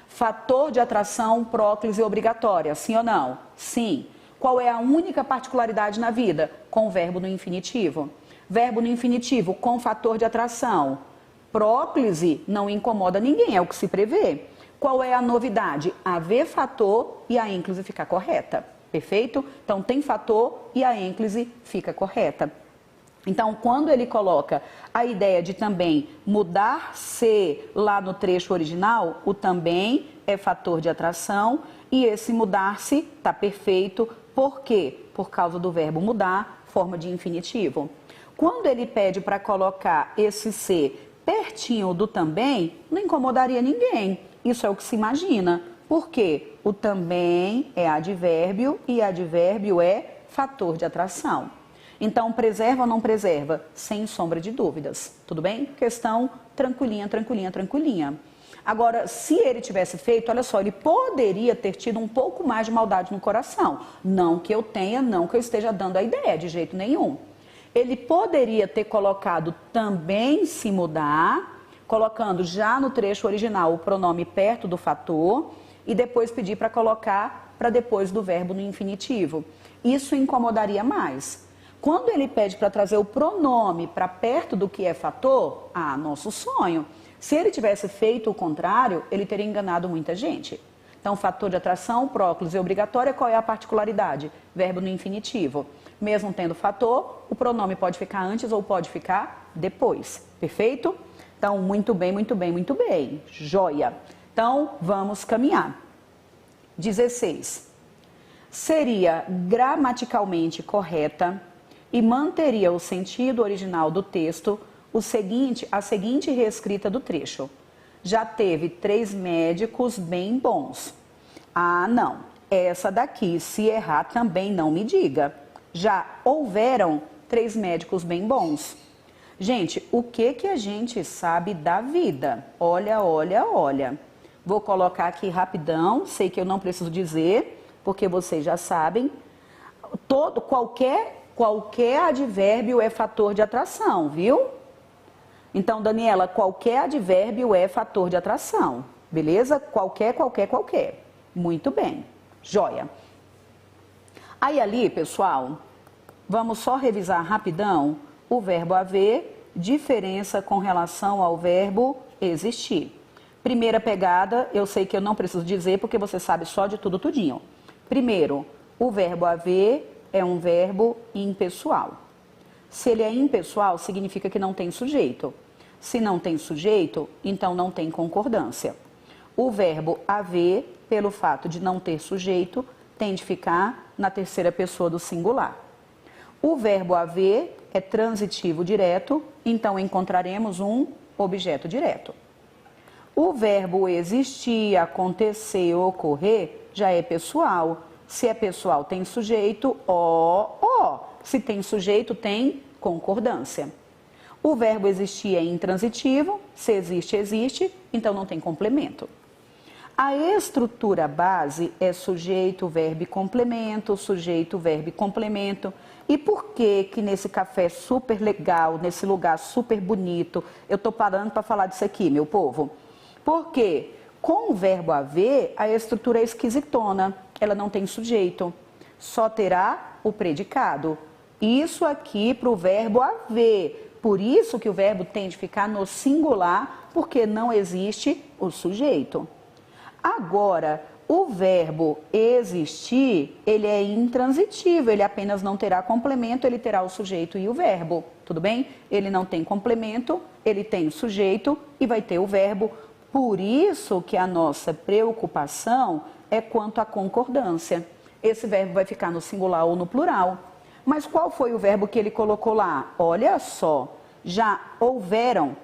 Fator de atração, próclise obrigatória, sim ou não? Sim. Qual é a única particularidade na vida? Com o verbo no infinitivo. Verbo no infinitivo com fator de atração. Próclise não incomoda ninguém, é o que se prevê. Qual é a novidade? Haver fator e a ênclise ficar correta. Perfeito? Então, tem fator e a ênclise fica correta. Então, quando ele coloca a ideia de também mudar-se lá no trecho original, o também é fator de atração e esse mudar-se está perfeito. Por quê? Por causa do verbo mudar, forma de infinitivo. Quando ele pede para colocar esse ser pertinho do também, não incomodaria ninguém. Isso é o que se imagina. Por quê? O também é advérbio e advérbio é fator de atração. Então, preserva ou não preserva? Sem sombra de dúvidas. Tudo bem? Questão tranquilinha, tranquilinha, tranquilinha. Agora, se ele tivesse feito, olha só, ele poderia ter tido um pouco mais de maldade no coração. Não que eu tenha, não que eu esteja dando a ideia, de jeito nenhum. Ele poderia ter colocado também se mudar, colocando já no trecho original o pronome perto do fator e depois pedir para colocar para depois do verbo no infinitivo. Isso incomodaria mais. Quando ele pede para trazer o pronome para perto do que é fator, nosso sonho. Se ele tivesse feito o contrário, ele teria enganado muita gente. Então, fator de atração, próclise obrigatória, qual é a particularidade? Verbo no infinitivo. Mesmo tendo fator, o pronome pode ficar antes ou pode ficar depois. Perfeito? Então, muito bem, muito bem, muito bem. Joia! Então, vamos caminhar. 16. Seria gramaticalmente correta e manteria o sentido original do texto a seguinte reescrita do trecho. Já teve 3 médicos bem bons. Não. Essa daqui, se errar, também não me diga. Já houveram 3 médicos bem bons. Gente, o que que a gente sabe da vida? Olha, olha, olha. Vou colocar aqui rapidão, sei que eu não preciso dizer, porque vocês já sabem. Qualquer advérbio é fator de atração, viu? Então, Daniela, qualquer advérbio é fator de atração, beleza? Qualquer. Muito bem, joia. Aí ali, pessoal, vamos só revisar rapidão o verbo haver, diferença com relação ao verbo existir. Primeira pegada, eu sei que eu não preciso dizer porque você sabe só de tudo tudinho. Primeiro, o verbo haver é um verbo impessoal. Se ele é impessoal, significa que não tem sujeito. Se não tem sujeito, então não tem concordância. O verbo haver, pelo fato de não ter sujeito, tem de ficar na terceira pessoa do singular. O verbo haver é transitivo direto, então encontraremos um objeto direto. O verbo existir, acontecer, ocorrer já é pessoal. Se é pessoal, tem sujeito, ó. Se tem sujeito, tem concordância. O verbo existir é intransitivo, se existe, existe, então não tem complemento. A estrutura base é sujeito, verbo e complemento, sujeito, verbo e complemento. E por que nesse café super legal, nesse lugar super bonito, eu estou parando para falar disso aqui, meu povo? Porque com o verbo haver, a estrutura é esquisitona, ela não tem sujeito, só terá o predicado. Isso aqui para o verbo haver, por isso que o verbo tem de ficar no singular, porque não existe o sujeito. Agora, o verbo existir, ele é intransitivo, ele apenas não terá complemento, ele terá o sujeito e o verbo, tudo bem? Ele não tem complemento, ele tem o sujeito e vai ter o verbo. Por isso que a nossa preocupação é quanto à concordância. Esse verbo vai ficar no singular ou no plural. Mas qual foi o verbo que ele colocou lá? Olha só, já houveram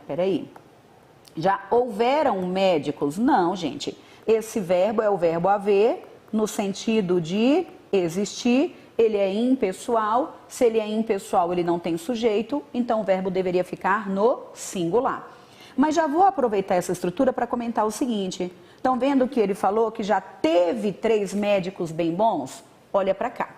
médicos? Não, gente. Esse verbo é o verbo haver, no sentido de existir, ele é impessoal. Se ele é impessoal, ele não tem sujeito, então o verbo deveria ficar no singular. Mas já vou aproveitar essa estrutura para comentar o seguinte. Estão vendo que ele falou que já teve 3 médicos bem bons? Olha para cá.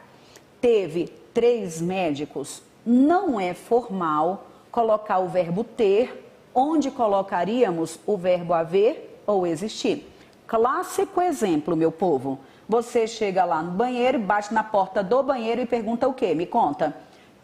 Teve 3 médicos. Não é formal colocar o verbo ter, onde colocaríamos o verbo haver ou existir. Clássico exemplo, meu povo. Você chega lá no banheiro, bate na porta do banheiro e pergunta o quê? Me conta.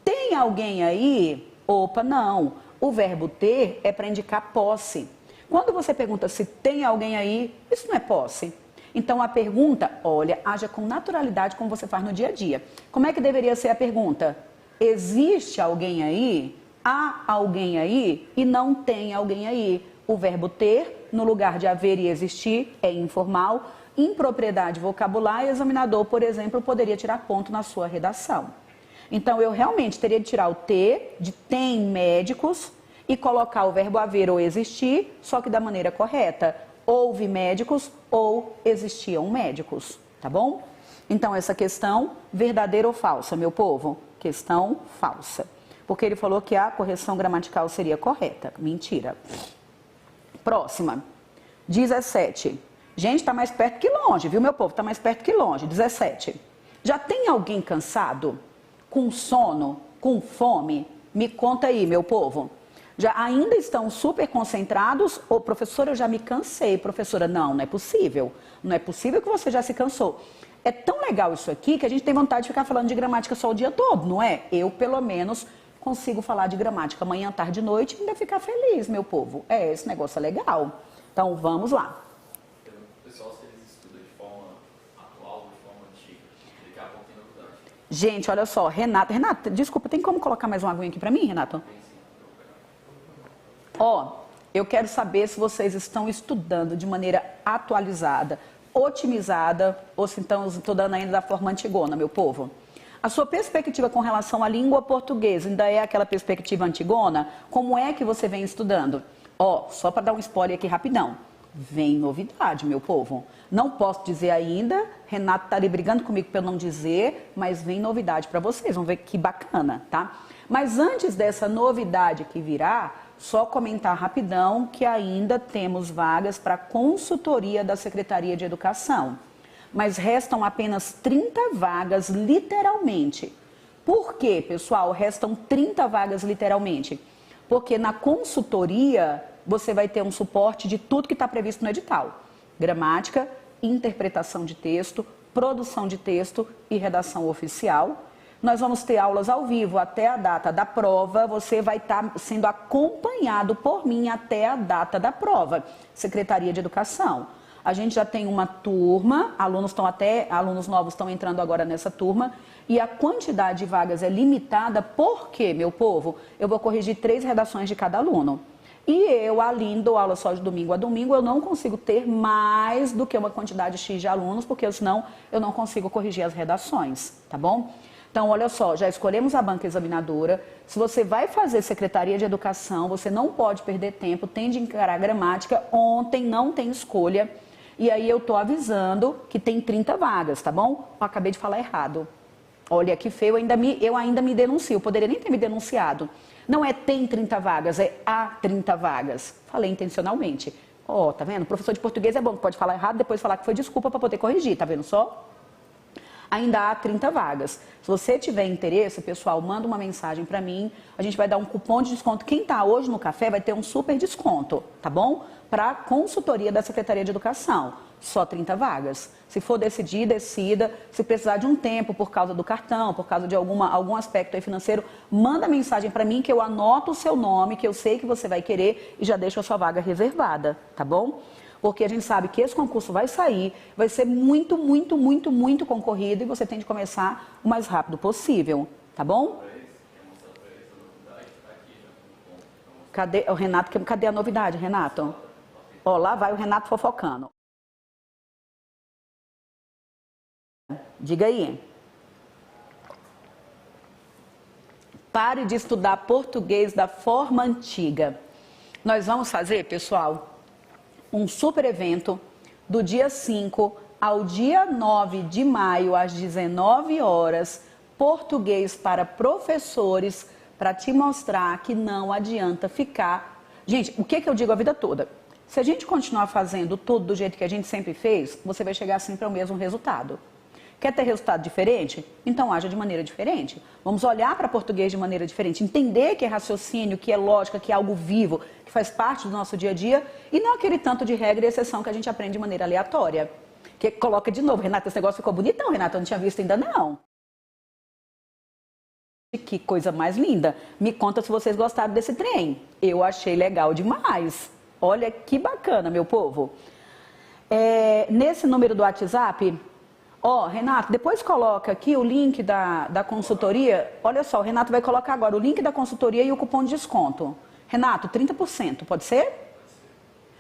Tem alguém aí? Opa, não. O verbo ter é para indicar posse. Quando você pergunta se tem alguém aí, isso não é posse. Então a pergunta, olha, haja com naturalidade como você faz no dia a dia. Como é que deveria ser a pergunta? Existe alguém aí? Há alguém aí? E não tem alguém aí. O verbo ter, no lugar de haver e existir, é informal. Impropriedade vocabular, examinador, por exemplo, poderia tirar ponto na sua redação. Então, eu realmente teria de tirar o ter, de tem médicos, e colocar o verbo haver ou existir, só que da maneira correta. Houve médicos ou existiam médicos, tá bom? Então, essa questão, verdadeira ou falsa, meu povo? Questão falsa. Porque ele falou que a correção gramatical seria correta. Mentira. Próxima. 17. Gente, está mais perto que longe, viu, meu povo? Está mais perto que longe. 17. Já tem alguém cansado? Com sono, com fome? Me conta aí, meu povo. Já ainda estão super concentrados? Ô, professora, eu já me cansei. Professora, não é possível. Não é possível que você já se cansou. É tão legal isso aqui que a gente tem vontade de ficar falando de gramática só o dia todo, não é? Eu, pelo menos, consigo falar de gramática manhã, tarde e noite e ainda ficar feliz, meu povo. Esse negócio é legal. Então, vamos lá. Pessoal, se eles estudam de forma atual, de forma antiga, daqui a pouco tem novidade. Gente, olha só, Renata, desculpa, tem como colocar mais uma aguinha aqui pra mim, Renato? Ó, eu quero saber se vocês estão estudando de maneira atualizada, otimizada, ou se estão estudando ainda da forma antigona, meu povo. A sua perspectiva com relação à língua portuguesa ainda é aquela perspectiva antigona? Como é que você vem estudando? Ó, só para dar um spoiler aqui rapidão. Vem novidade, meu povo. Não posso dizer ainda, Renato tá ali brigando comigo para eu não dizer, mas vem novidade para vocês, vamos ver que bacana, tá? Mas antes dessa novidade que virá, só comentar rapidão que ainda temos vagas para consultoria da Secretaria de Educação. Mas restam apenas 30 vagas literalmente. Por quê, pessoal? Restam 30 vagas literalmente. Porque na consultoria você vai ter um suporte de tudo que está previsto no edital. Gramática, interpretação de texto, produção de texto e redação oficial. Nós vamos ter aulas ao vivo até a data da prova. Você vai estar sendo acompanhado por mim até a data da prova. Secretaria de Educação. A gente já tem uma turma, alunos novos estão entrando agora nessa turma, e a quantidade de vagas é limitada, porque, meu povo, eu vou corrigir 3 redações de cada aluno. E eu, além dou aula só de domingo a domingo, eu não consigo ter mais do que uma quantidade X de alunos, porque senão eu não consigo corrigir as redações, tá bom? Então, olha só, já escolhemos a banca examinadora. Se você vai fazer Secretaria de Educação, você não pode perder tempo, tem de encarar a gramática. Ontem não tem escolha. E aí eu tô avisando que tem 30 vagas, tá bom? Eu acabei de falar errado. Olha que feio, eu ainda me denuncio, eu poderia nem ter me denunciado. Não é tem 30 vagas, é há 30 vagas. Falei intencionalmente. Ó, tá vendo? Professor de português é bom, pode falar errado, depois falar que foi desculpa para poder corrigir, tá vendo só? Ainda há 30 vagas. Se você tiver interesse, pessoal, manda uma mensagem para mim. A gente vai dar um cupom de desconto. Quem está hoje no café vai ter um super desconto, tá bom? Para consultoria da Secretaria de Educação. Só 30 vagas. Se for decidir, decida. Se precisar de um tempo por causa do cartão, por causa de algum aspecto aí financeiro, manda mensagem para mim que eu anoto o seu nome, que eu sei que você vai querer e já deixo a sua vaga reservada, tá bom? Porque a gente sabe que esse concurso vai sair, vai ser muito, muito, muito, muito concorrido e você tem de começar o mais rápido possível, tá bom? Cadê o Renato? Cadê a novidade, Renato? Ó, lá vai o Renato fofocando. Diga aí. Pare de estudar português da forma antiga. Nós vamos fazer, pessoal, um super evento do dia 5 ao dia 9 de maio, às 19 horas, português para professores, para te mostrar que não adianta ficar... Gente, o que eu digo a vida toda? Se a gente continuar fazendo tudo do jeito que a gente sempre fez, você vai chegar sempre ao mesmo resultado. Quer ter resultado diferente? Então haja de maneira diferente. Vamos olhar para português de maneira diferente, entender que é raciocínio, que é lógica, que é algo vivo, que faz parte do nosso dia a dia, e não aquele tanto de regra e exceção que a gente aprende de maneira aleatória. Que coloca de novo, Renata, esse negócio ficou bonitão, Renata, eu não tinha visto ainda não. Que coisa mais linda. Me conta se vocês gostaram desse trem. Eu achei legal demais. Olha que bacana, meu povo. Nesse número do WhatsApp... Ó, Renato, depois coloca aqui o link da consultoria. Olha só, o Renato vai colocar agora o link da consultoria e o cupom de desconto. Renato, 30%, pode ser?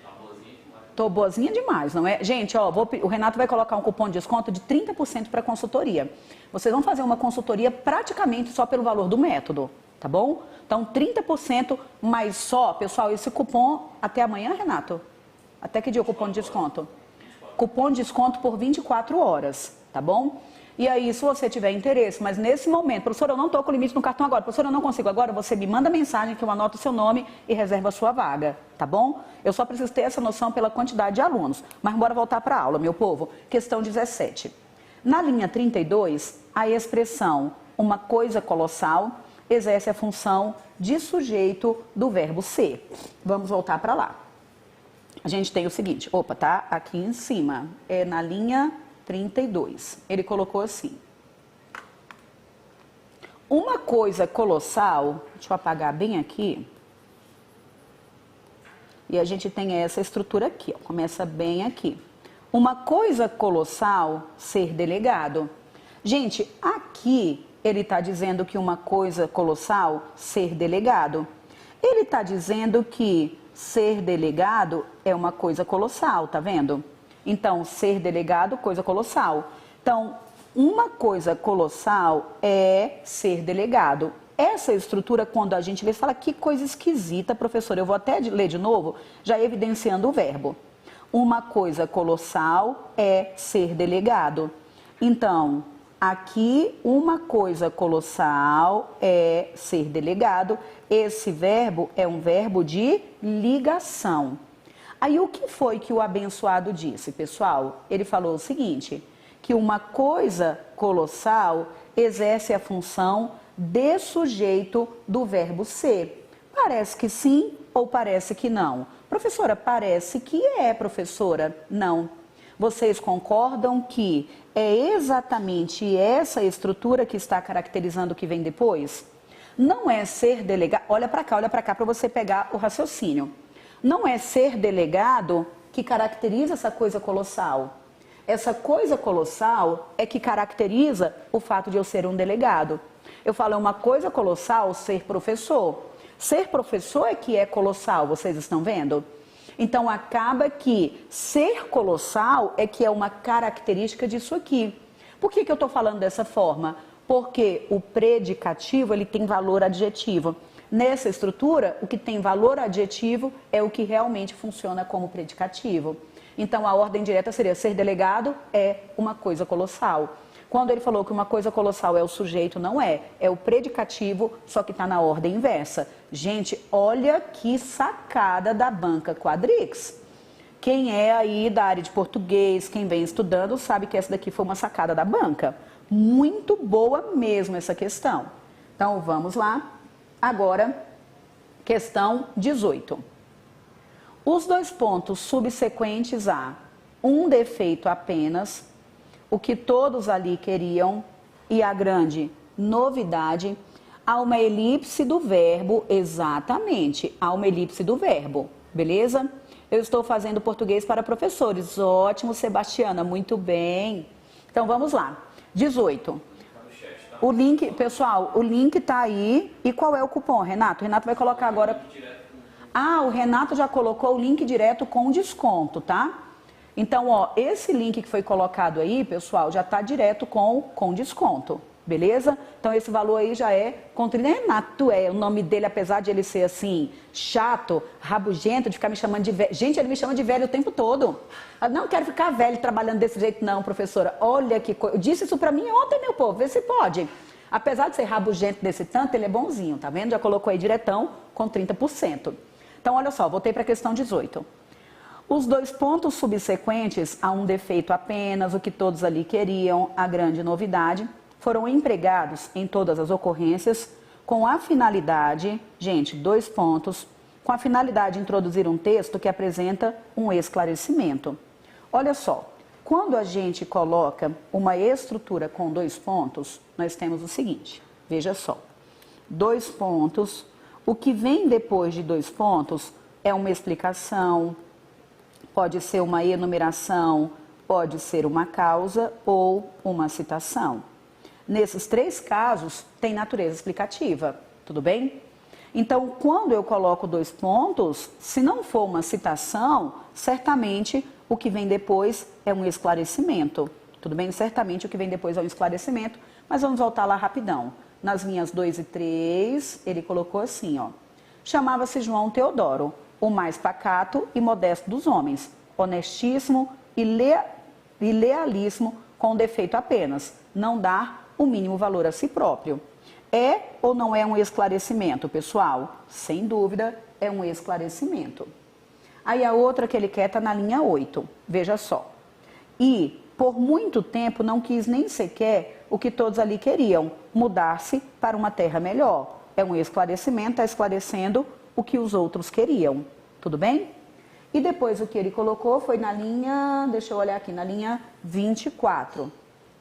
Tá boazinha demais. Tô boazinha demais, não é? Gente, ó, o Renato vai colocar um cupom de desconto de 30% para consultoria. Vocês vão fazer uma consultoria praticamente só pelo valor do método, tá bom? Então, 30%, mas só, pessoal, esse cupom até amanhã, Renato? Até que dia o cupom de desconto? Cupom de desconto por 24 horas, tá bom? E aí, se você tiver interesse, mas nesse momento, professora, eu não estou com limite no cartão agora, professora, eu não consigo agora, você me manda mensagem que eu anoto o seu nome e reserva a sua vaga, tá bom? Eu só preciso ter essa noção pela quantidade de alunos. Mas bora voltar para a aula, meu povo. Questão 17. Na linha 32, a expressão uma coisa colossal exerce a função de sujeito do verbo ser. Vamos voltar para lá. A gente tem o seguinte, opa, tá aqui em cima, é na linha 32. Ele colocou assim. Uma coisa colossal, deixa eu apagar bem aqui. E a gente tem essa estrutura aqui, ó, começa bem aqui. Uma coisa colossal, ser delegado. Gente, aqui ele está dizendo que uma coisa colossal, ser delegado. Ele está dizendo que ser delegado é uma coisa colossal, tá vendo? Então, ser delegado, coisa colossal. Então, uma coisa colossal é ser delegado. Essa estrutura, quando a gente lê, fala que coisa esquisita, professor. Eu vou até ler de novo, já evidenciando o verbo. uma coisa colossal é ser delegado. Então, aqui, uma coisa colossal é ser delegado. Esse verbo é um verbo de ligação. Aí, o que foi que o abençoado disse, pessoal? Ele falou o seguinte, que uma coisa colossal exerce a função de sujeito do verbo ser. Parece que sim ou parece que não? Professora, parece que é, professora. Não. Vocês concordam que é exatamente essa estrutura que está caracterizando o que vem depois? Não é ser delegado... Olha para cá para você pegar o raciocínio. Não é ser delegado que caracteriza essa coisa colossal. Essa coisa colossal é que caracteriza o fato de eu ser um delegado. Eu falo, é uma coisa colossal ser professor. Ser professor é que é colossal, vocês estão vendo? Então, acaba que ser colossal é que é uma característica disso aqui. Por que eu estou falando dessa forma? Porque o predicativo, ele tem valor adjetivo. Nessa estrutura, o que tem valor adjetivo é o que realmente funciona como predicativo. Então, a ordem direta seria ser delegado é uma coisa colossal. Quando ele falou que uma coisa colossal é o sujeito, não é. É o predicativo, só que está na ordem inversa. Gente, olha que sacada da banca Quadrix. Quem é aí da área de português, quem vem estudando, sabe que essa daqui foi uma sacada da banca. Muito boa mesmo essa questão. Então, vamos lá. Agora, questão 18. Os dois pontos subsequentes a um defeito apenas, o que todos ali queriam, e a grande novidade, há uma elipse do verbo, exatamente, há uma elipse do verbo, beleza? Eu estou fazendo português para professores, ótimo, Sebastiana, muito bem. Então, vamos lá, 18. O link, pessoal, o link está aí, e qual é o cupom, Renato? O Renato vai colocar agora... Ah, o Renato já colocou o link direto com desconto, tá? Então, ó, esse link que foi colocado aí, pessoal, já está direto com desconto, beleza? Então, esse valor aí já é contra Renato, o nome dele, apesar de ele ser assim, chato, rabugento, de ficar me chamando de velho. Gente, ele me chama de velho o tempo todo. Eu não quero ficar velho trabalhando desse jeito, não, professora. Olha que coisa. Eu disse isso pra mim ontem, meu povo, vê se pode. Apesar de ser rabugento desse tanto, ele é bonzinho, tá vendo? Já colocou aí diretão com 30%. Então, olha só, voltei para a questão 18. Os dois pontos subsequentes a um defeito apenas, o que todos ali queriam, a grande novidade, foram empregados em todas as ocorrências com a finalidade, gente, dois pontos, com a finalidade de introduzir um texto que apresenta um esclarecimento. Olha só, quando a gente coloca uma estrutura com dois pontos, nós temos o seguinte, veja só, dois pontos, o que vem depois de dois pontos é uma explicação, pode ser uma enumeração, pode ser uma causa ou uma citação. Nesses três casos, tem natureza explicativa, tudo bem? Então, quando eu coloco dois pontos, se não for uma citação, certamente o que vem depois é um esclarecimento, tudo bem? Certamente o que vem depois é um esclarecimento, mas vamos voltar lá rapidão. Nas linhas 2 e 3, ele colocou assim, ó. Chamava-se João Teodoro, o mais pacato e modesto dos homens, honestíssimo e lealíssimo, com defeito apenas, não dar o mínimo valor a si próprio. É ou não é um esclarecimento, pessoal? Sem dúvida, é um esclarecimento. Aí a outra que ele quer está na linha 8, veja só. E, por muito tempo, não quis nem sequer o que todos ali queriam, mudar-se para uma terra melhor. É um esclarecimento, está esclarecendo o que os outros queriam. Tudo bem? E depois o que ele colocou foi na linha, deixa eu olhar aqui, na linha 24.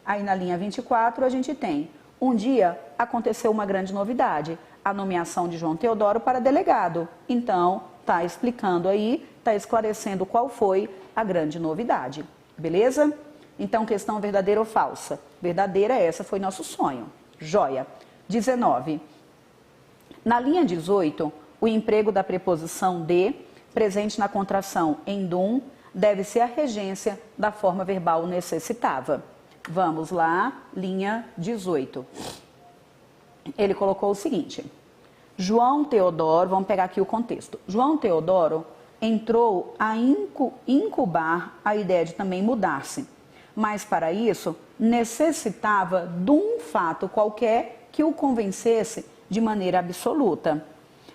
Aí na linha 24 a gente tem, um dia aconteceu uma grande novidade, a nomeação de João Teodoro para delegado. Então, está explicando aí, está esclarecendo qual foi a grande novidade. Beleza? Então, questão verdadeira ou falsa? Verdadeira, essa foi nosso sonho. Joia. 19. Na linha 18, o emprego da preposição de, presente na contração endum, deve ser a regência da forma verbal necessitava. Vamos lá, linha 18. Ele colocou o seguinte, João Teodoro, vamos pegar aqui o contexto. João Teodoro entrou a incubar a ideia de também mudar-se. Mas para isso, necessitava de um fato qualquer que o convencesse de maneira absoluta.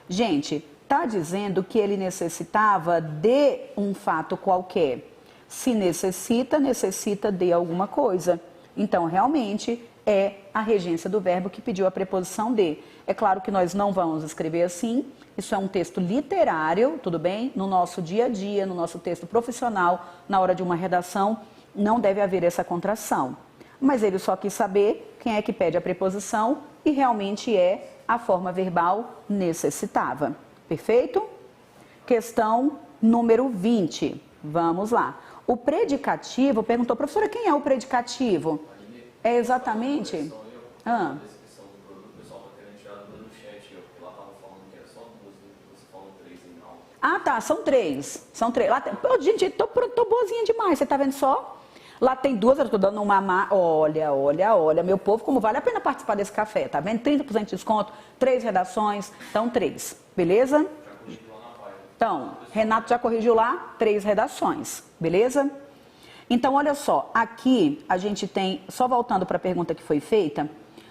Gente, está dizendo que ele necessitava de um fato qualquer. Se necessita, necessita de alguma coisa. Então, realmente, é a regência do verbo que pediu a preposição de. É claro que nós não vamos escrever assim, isso é um texto literário, tudo bem? No nosso dia a dia, no nosso texto profissional, na hora de uma redação, não deve haver essa contração. Mas ele só quis saber quem é que pede a preposição e realmente é a forma verbal necessitava. Perfeito? Questão número 20. Vamos lá. O predicativo, perguntou, professora, quem é o predicativo? É exatamente... Ah. Ah, tá, são três. São três. Lá tem... Pô, gente, tô boazinha demais, você tá vendo só? Lá tem duas, eu tô dando uma... Olha, meu povo, como vale a pena participar desse café, tá vendo? 30% de desconto, 3 redações, então 3, beleza? Então, Renato já corrigiu lá, 3 redações, beleza? Então, olha só, aqui a gente tem, só voltando para a pergunta que foi feita,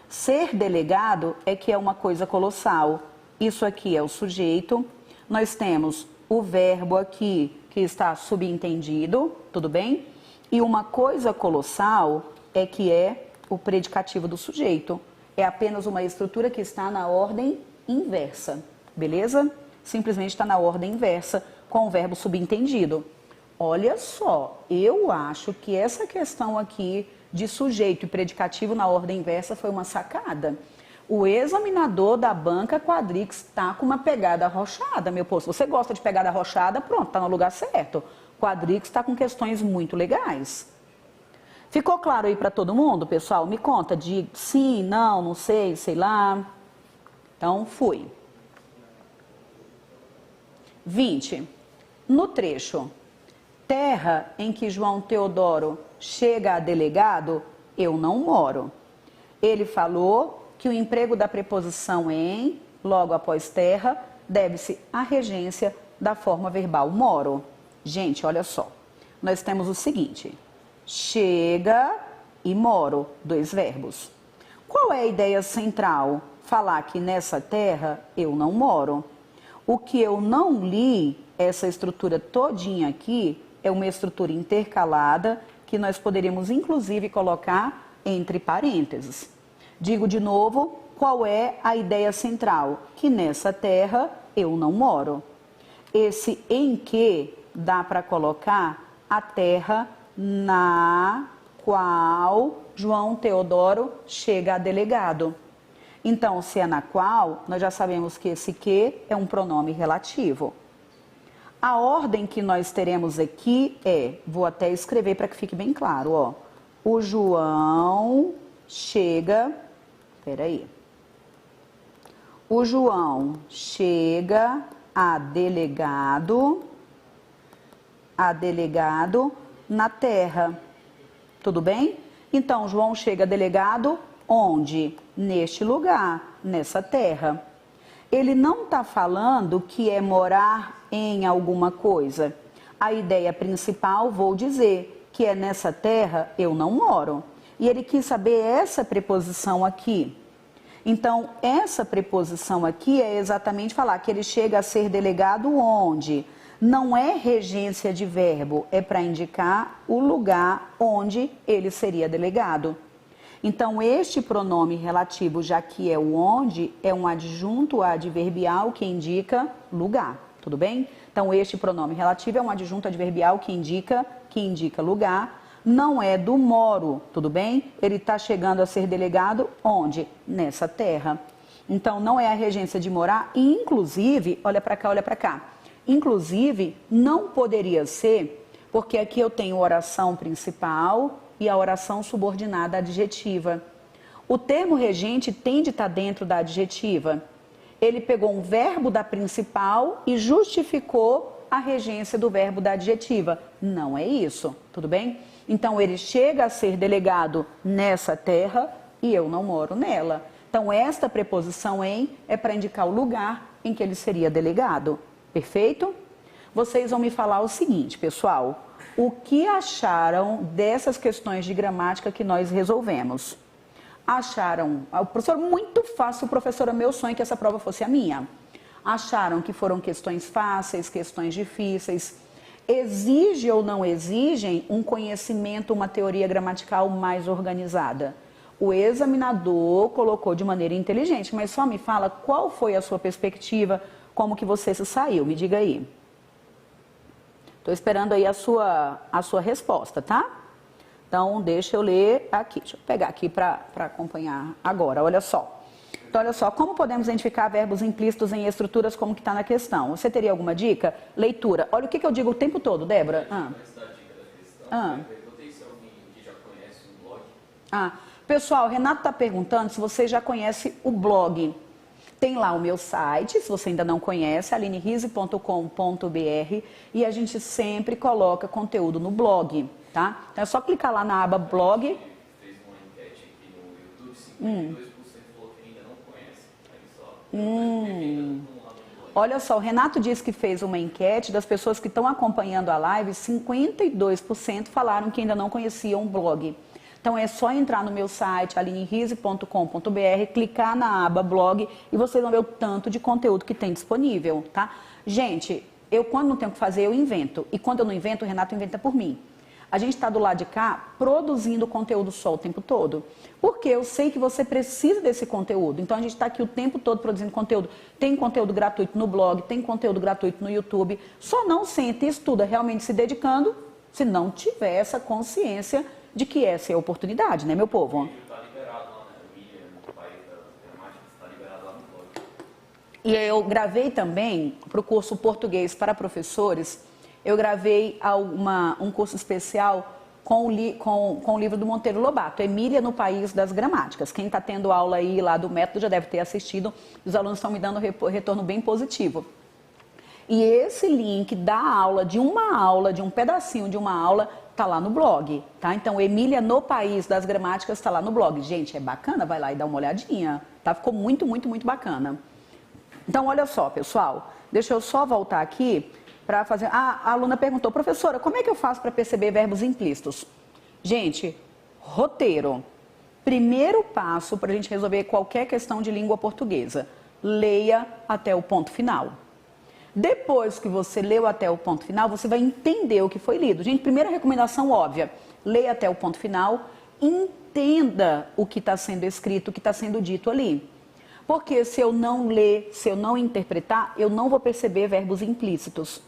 ser delegado é que é uma coisa colossal. Isso aqui é o sujeito, nós temos o verbo aqui que está subentendido, tudo bem? E uma coisa colossal é que é o predicativo do sujeito. É apenas uma estrutura que está na ordem inversa, beleza? Simplesmente está na ordem inversa com o verbo subentendido. Olha só, eu acho que essa questão aqui de sujeito e predicativo na ordem inversa foi uma sacada. O examinador da banca Quadrix está com uma pegada arrochada, meu povo. Se você gosta de pegada arrochada, pronto, está no lugar certo. Quadrix está com questões muito legais. Ficou claro aí para todo mundo, pessoal? Me conta de sim, não sei, sei lá. Então, fui. 20. No trecho, terra em que João Teodoro chega a delegado, eu não moro. Ele falou que o emprego da preposição em, logo após terra, deve-se à regência da forma verbal moro. Gente, olha só, nós temos o seguinte, chega e moro, 2 verbos. Qual é a ideia central? Falar que nessa terra eu não moro. O que eu não li, essa estrutura todinha aqui, é uma estrutura intercalada que nós poderíamos inclusive colocar entre parênteses. Digo de novo, qual é a ideia central? Que nessa terra eu não moro. Esse em que dá para colocar a terra na qual João Teodoro chega a delegado. Então, se é na qual, nós já sabemos que esse que é um pronome relativo. A ordem que nós teremos aqui é, vou até escrever para que fique bem claro, ó. O João chega, peraí. O João chega a delegado na terra. Tudo bem? Então, João chega a delegado onde? Neste lugar, nessa terra. Ele não está falando que é morar em alguma coisa. A ideia principal, vou dizer, que é nessa terra eu não moro. E ele quis saber essa preposição aqui. Então, essa preposição aqui é exatamente falar que ele chega a ser delegado onde? Não é regência de verbo, é para indicar o lugar onde ele seria delegado. Então, este pronome relativo, já que é o onde, é um adjunto adverbial que indica lugar, tudo bem? Então, este pronome relativo é um adjunto adverbial que indica lugar, não é do moro, tudo bem? Ele está chegando a ser delegado onde? Nessa terra. Então, não é a regência de morar, e inclusive, olha para cá. Inclusive, não poderia ser, porque aqui eu tenho oração principal e a oração subordinada adjetiva. O termo regente tem de estar dentro da adjetiva. Ele pegou um verbo da principal e justificou a regência do verbo da adjetiva. Não é isso, tudo bem? Então, ele chega a ser delegado nessa terra e eu não moro nela. Então, esta preposição em é para indicar o lugar em que ele seria delegado. Perfeito? vocês vão me falar o seguinte, pessoal. O que acharam dessas questões de gramática que nós resolvemos? Acharam, professor, muito fácil, professora, meu sonho é que essa prova fosse a minha. Acharam que foram questões fáceis, questões difíceis? Exige ou não exigem um conhecimento, uma teoria gramatical mais organizada? O examinador colocou de maneira inteligente, mas só me fala qual foi a sua perspectiva, como que você se saiu, me diga aí. Estou esperando aí a sua resposta, tá? Então, deixa eu ler aqui. Deixa eu pegar aqui para acompanhar agora, olha só. Então, olha só, como podemos identificar verbos implícitos em estruturas como que está na questão? Você teria alguma dica? Leitura. Olha o que eu digo o tempo todo, Débora. Antes da dica da questão, eu perguntei se alguém que já conhece o blog. Pessoal, Renato está perguntando se você já conhece o blog. Tem lá o meu site, se você ainda não conhece, alinerise.com.br, e a gente sempre coloca conteúdo no blog, tá? Então é só clicar lá na aba blog. Fez uma enquete aqui no YouTube, 52% falou que ainda não conhece. Aí só. Olha só, o Renato disse que fez uma enquete das pessoas que estão acompanhando a live, 52% falaram que ainda não conheciam o blog. Então é só entrar no meu site, alinerise.com.br, clicar na aba blog e vocês vão ver o tanto de conteúdo que tem disponível, tá? Gente, eu quando não tenho o que fazer, eu invento. E quando eu não invento, o Renato inventa por mim. A gente está do lado de cá produzindo conteúdo só o tempo todo. Porque eu sei que você precisa desse conteúdo. Então a gente está aqui o tempo todo produzindo conteúdo. Tem conteúdo gratuito no blog, tem conteúdo gratuito no YouTube. Só não senta e estuda realmente se dedicando se não tiver essa consciência de que essa é a oportunidade, né, meu povo? Está liberado lá, né? O William, no país da gramática, está liberado lá no blog. E eu gravei também, para o curso Português para Professores, eu gravei um curso especial com o livro do Monteiro Lobato, Emília no País das Gramáticas. Quem está tendo aula aí lá do método já deve ter assistido, os alunos estão me dando retorno bem positivo. E esse link da aula, de um pedacinho de uma aula, tá lá no blog, tá? Então, Emília no País das Gramáticas tá lá no blog. Gente, é bacana, vai lá e dá uma olhadinha, tá? Ficou muito, muito, muito bacana. Então, olha só, pessoal, deixa eu só voltar aqui para fazer... a aluna perguntou, professora, como é que eu faço para perceber verbos implícitos? Gente, roteiro. Primeiro passo para a gente resolver qualquer questão de língua portuguesa. Leia até o ponto final. Depois que você leu até o ponto final, você vai entender o que foi lido. Gente, primeira recomendação óbvia, leia até o ponto final, entenda o que está sendo escrito, o que está sendo dito ali. Porque se eu não ler, se eu não interpretar, eu não vou perceber verbos implícitos.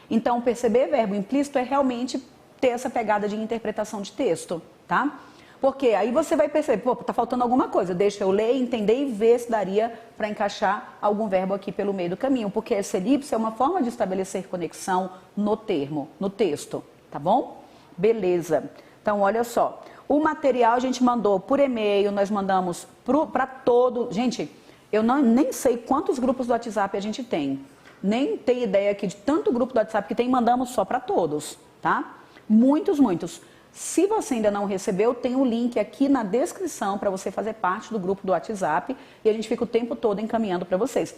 Então, perceber verbo implícito é realmente ter essa pegada de interpretação de texto, tá? Porque aí você vai perceber, pô, tá faltando alguma coisa, deixa eu ler, entender e ver se daria para encaixar algum verbo aqui pelo meio do caminho, porque essa elipse é uma forma de estabelecer conexão no termo, no texto, tá bom? Beleza. Então, olha só, o material a gente mandou por e-mail, nós mandamos para todo... Gente, eu nem sei quantos grupos do WhatsApp a gente tem, nem tenho ideia aqui de tanto grupo do WhatsApp que tem, mandamos só para todos, tá? Muitos, muitos. Se você ainda não recebeu, tem o link aqui na descrição para você fazer parte do grupo do WhatsApp e a gente fica o tempo todo encaminhando para vocês.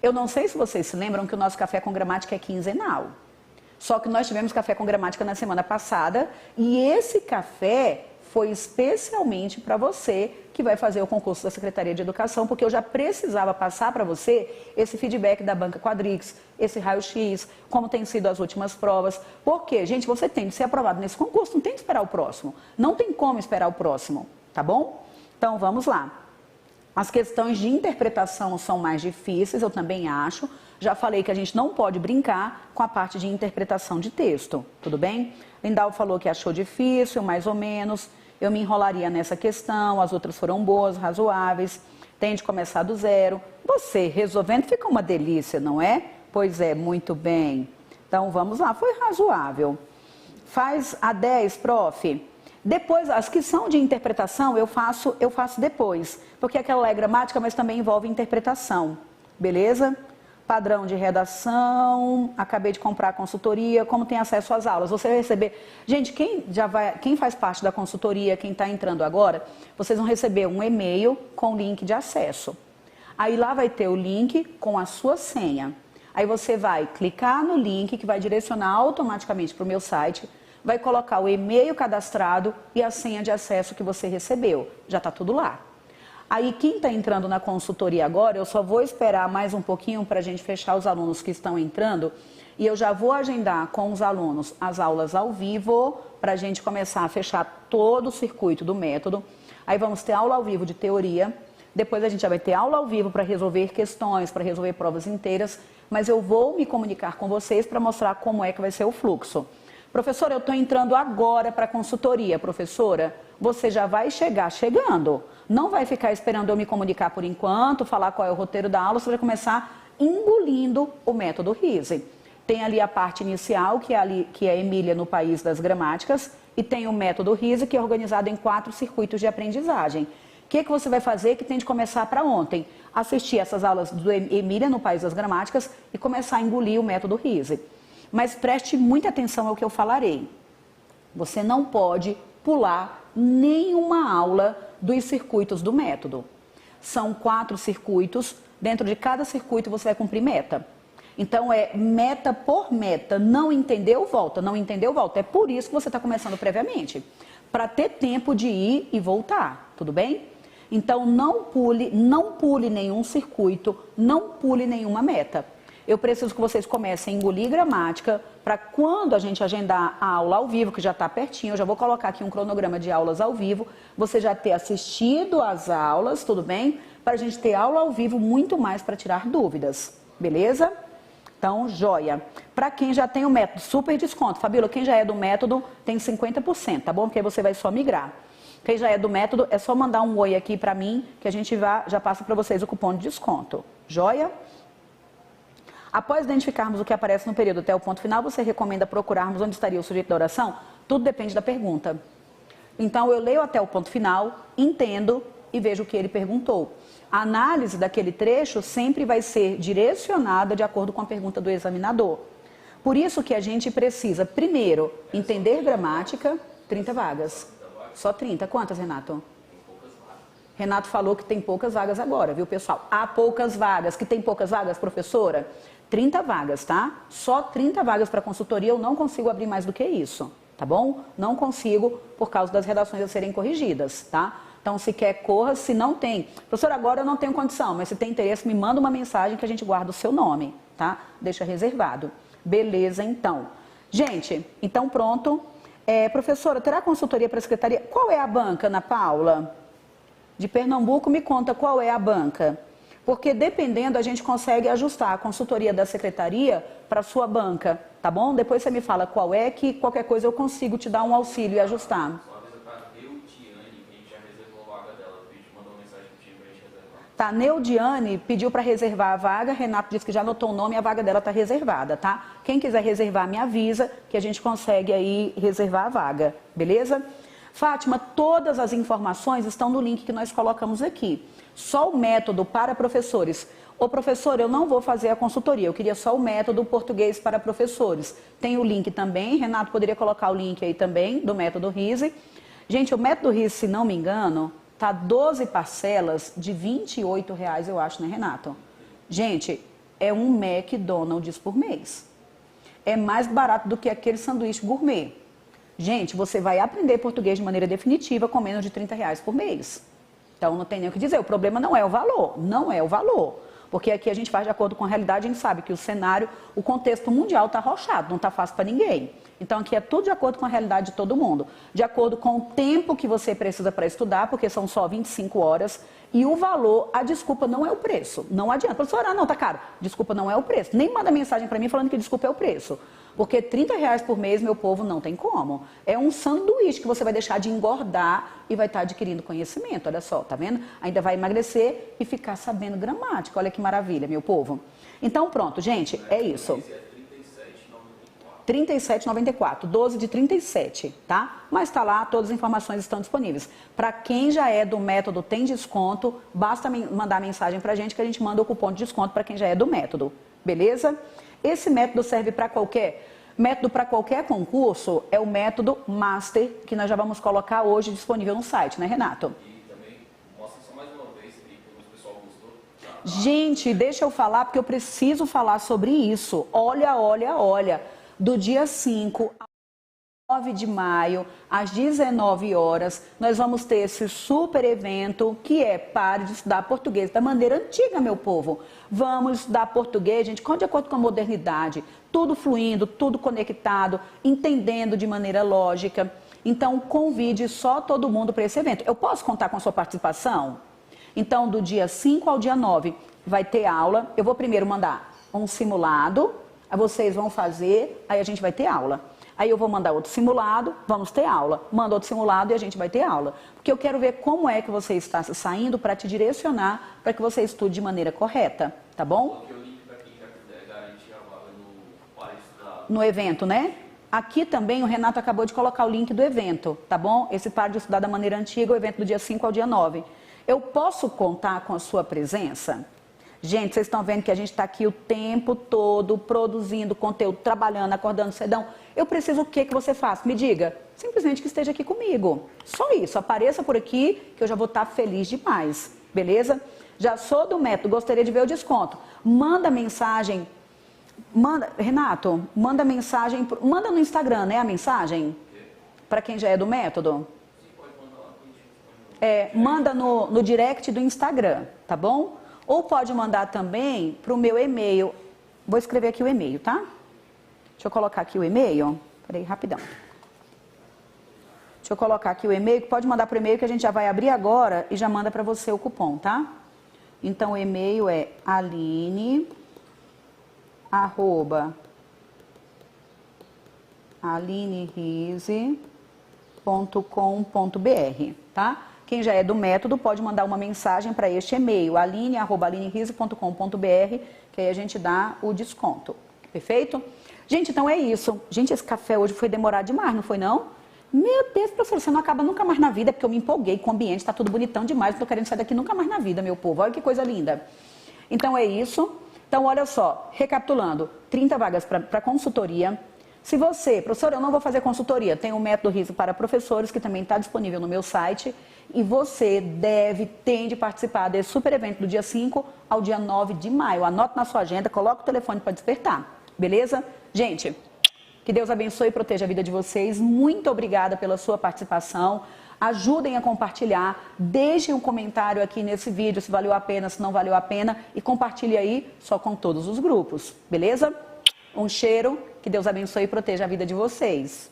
Eu não sei se vocês se lembram que o nosso Café com Gramática é quinzenal. Só que nós tivemos Café com Gramática na semana passada e esse café foi especialmente para você que vai fazer o concurso da Secretaria de Educação, porque eu já precisava passar para você esse feedback da Banca Quadrix, esse raio-x, como tem sido as últimas provas. Porque, gente, você tem de ser aprovado nesse concurso, não tem que esperar o próximo. Não tem como esperar o próximo, tá bom? Então, vamos lá. As questões de interpretação são mais difíceis, eu também acho. Já falei que a gente não pode brincar com a parte de interpretação de texto, tudo bem? Lindau falou que achou difícil, mais ou menos. Eu me enrolaria nessa questão, as outras foram boas, razoáveis. Tem de começar do zero. Você resolvendo fica uma delícia, não é? Pois é, muito bem. Então, vamos lá, foi razoável. Faz a 10, prof. Depois, as que são de interpretação, eu faço depois. Porque aquela é gramática, mas também envolve interpretação. Beleza? Padrão de redação, acabei de comprar a consultoria, como tem acesso às aulas. Você vai receber... Gente, quem faz parte da consultoria, quem está entrando agora, vocês vão receber um e-mail com link de acesso. Aí lá vai ter o link com a sua senha. Aí você vai clicar no link que vai direcionar automaticamente para o meu site, vai colocar o e-mail cadastrado e a senha de acesso que você recebeu. Já está tudo lá. Aí quem está entrando na consultoria agora, eu só vou esperar mais um pouquinho para a gente fechar os alunos que estão entrando e eu já vou agendar com os alunos as aulas ao vivo para a gente começar a fechar todo o circuito do método. Aí vamos ter aula ao vivo de teoria, depois a gente já vai ter aula ao vivo para resolver questões, para resolver provas inteiras, mas eu vou me comunicar com vocês para mostrar como é que vai ser o fluxo. Professora, eu estou entrando agora para a consultoria. Professora, você já vai chegar chegando. Não vai ficar esperando eu me comunicar por enquanto, falar qual é o roteiro da aula, você vai começar engolindo o método RISE. Tem ali a parte inicial, que é Emília no País das Gramáticas, e tem o método RISE, que é organizado em 4 circuitos de aprendizagem. O que você vai fazer que tem de começar para ontem? Assistir essas aulas do Emília no País das Gramáticas e começar a engolir o método RISE. Mas preste muita atenção ao que eu falarei. Você não pode pular nenhuma aula dos circuitos do método. São 4 circuitos, dentro de cada circuito você vai cumprir meta. Então é meta por meta, não entendeu, volta, não entendeu, volta. É por isso que você está começando previamente, para ter tempo de ir e voltar, tudo bem? Então não pule nenhum circuito, não pule nenhuma meta. Eu preciso que vocês comecem a engolir gramática para quando a gente agendar a aula ao vivo, que já está pertinho, eu já vou colocar aqui um cronograma de aulas ao vivo, você já ter assistido às aulas, tudo bem? Para a gente ter aula ao vivo muito mais para tirar dúvidas, beleza? Então, joia. Para quem já tem o método, super desconto. Fabíola, quem já é do método tem 50%, tá bom? Porque aí você vai só migrar. Quem já é do método, é só mandar um oi aqui para mim, que a gente já passa para vocês o cupom de desconto. Joia? Após identificarmos o que aparece no período até o ponto final, você recomenda procurarmos onde estaria o sujeito da oração? Tudo depende da pergunta. Então, eu leio até o ponto final, entendo e vejo o que ele perguntou. A análise daquele trecho sempre vai ser direcionada de acordo com a pergunta do examinador. Por isso que a gente precisa, primeiro, entender gramática, 30 vagas. Só 30. Quantas, Renato? Renato falou que tem poucas vagas agora, viu, pessoal? Há poucas vagas. Que tem poucas vagas, professora? 30 vagas, tá? Só 30 vagas para consultoria, eu não consigo abrir mais do que isso, tá bom? Não consigo por causa das redações a serem corrigidas, tá? Então, se quer, corra. Se não tem, professora, agora eu não tenho condição, mas se tem interesse, me manda uma mensagem que a gente guarda o seu nome, tá? Deixa reservado. Beleza, então. Gente, então pronto. Professora, terá consultoria para a secretaria? Qual é a banca, Ana Paula? De Pernambuco, me conta qual é a banca. Porque dependendo, a gente consegue ajustar a consultoria da secretaria para a sua banca, tá bom? Depois você me fala qual é, que qualquer coisa eu consigo te dar um auxílio e ajustar. Tá, Neudiane pediu para reservar a vaga, Renato disse que já anotou o nome e a vaga dela está reservada, tá? Quem quiser reservar, me avisa que a gente consegue aí reservar a vaga, beleza? Fátima, todas as informações estão no link que nós colocamos aqui. Só o método para professores. Ô professor, eu não vou fazer a consultoria, eu queria só o método português para professores. Tem o link também, Renato poderia colocar o link aí também do método RISE. Gente, o método RISE, se não me engano, tá 12 parcelas de R$28, eu acho, né, Renato? Gente, é um McDonald's por mês. É mais barato do que aquele sanduíche gourmet. Gente, você vai aprender português de maneira definitiva com menos de R$30 por mês. Então, não tem nem o que dizer. O problema não é o valor. Não é o valor. Porque aqui a gente faz de acordo com a realidade, a gente sabe que o cenário, o contexto mundial está arrochado, não está fácil para ninguém. Então, aqui é tudo de acordo com a realidade de todo mundo. De acordo com o tempo que você precisa para estudar, porque são só 25 horas. E o valor, a desculpa não é o preço. Não adianta. Professora, não, tá caro. Desculpa não é o preço. Nem manda mensagem para mim falando que desculpa é o preço. Porque R$30 por mês, meu povo, não tem como. É um sanduíche que você vai deixar de engordar e vai estar adquirindo conhecimento. Olha só, tá vendo? Ainda vai emagrecer e ficar sabendo gramática. Olha que maravilha, meu povo. Então, pronto, gente, é isso. R$37,94, 12 de 37, tá? Mas tá lá, todas as informações estão disponíveis. Para quem já é do método, tem desconto, basta mandar mensagem pra gente que a gente manda o cupom de desconto para quem já é do método, beleza? Esse método serve para qualquer... Método para qualquer concurso é o método Master, que nós já vamos colocar hoje disponível no site, né, Renato? E também, mostra só mais uma vez, que o pessoal gostou. Gente, deixa eu falar, porque eu preciso falar sobre isso. Olha. Do dia 5 ao 9 de maio, às 19 horas, nós vamos ter esse super evento que é Pare de Estudar Português da maneira antiga, meu povo. Vamos estudar português, gente, de acordo com a modernidade. Tudo fluindo, tudo conectado, entendendo de maneira lógica. Então, convide só todo mundo para esse evento. Eu posso contar com a sua participação? Então, do dia 5 ao dia 9, vai ter aula. Eu vou primeiro mandar um simulado, aí vocês vão fazer, aí a gente vai ter aula. Aí eu vou mandar outro simulado, vamos ter aula. Manda outro simulado e a gente vai ter aula. Porque eu quero ver como é que você está saindo para te direcionar para que você estude de maneira correta, tá bom? Coloquei o link para quem já quiser garantir a vaga no Pare de Estudar. No evento, né? Aqui também o Renato acabou de colocar o link do evento, tá bom? Esse Pare de Estudar da maneira antiga, o evento do dia 5 ao dia 9. Eu posso contar com a sua presença? Gente, vocês estão vendo que a gente está aqui o tempo todo produzindo conteúdo, trabalhando, acordando cedão. Eu preciso o que você faça? Me diga. Simplesmente que esteja aqui comigo. Só isso. Apareça por aqui que eu já vou estar feliz demais. Beleza? Já sou do método, gostaria de ver o desconto. Manda mensagem. Renato, manda mensagem. Manda no Instagram, né? A mensagem? Para quem já é do método? Manda no direct do Instagram, tá bom? Ou pode mandar também para o meu e-mail. Vou escrever aqui o e-mail, tá? Deixa eu colocar aqui o e-mail. Peraí, rapidão. Deixa eu colocar aqui o e-mail, que pode mandar para o e-mail que a gente já vai abrir agora e já manda para você o cupom, tá? Então, o e-mail é aline@alinerize.com.br, tá? Quem já é do método pode mandar uma mensagem para este e-mail, aline@alinerize.com.br, que aí a gente dá o desconto. Perfeito? Gente, então é isso. Gente, esse café hoje foi demorado demais, não foi não? Meu Deus, professor, você não acaba nunca mais na vida, porque eu me empolguei com o ambiente, está tudo bonitão demais, não estou querendo sair daqui nunca mais na vida, meu povo. Olha que coisa linda. Então é isso. Então, olha só, recapitulando, 30 vagas para consultoria. Se você, professor, eu não vou fazer consultoria, tem o método Riso para professores, que também está disponível no meu site, e você tem de participar desse super evento do dia 5 ao dia 9 de maio. Anote na sua agenda, coloque o telefone para despertar, beleza? Gente, que Deus abençoe e proteja a vida de vocês. Muito obrigada pela sua participação. Ajudem a compartilhar, deixem um comentário aqui nesse vídeo se valeu a pena, se não valeu a pena, e compartilhe aí só com todos os grupos, beleza? Um cheiro, que Deus abençoe e proteja a vida de vocês.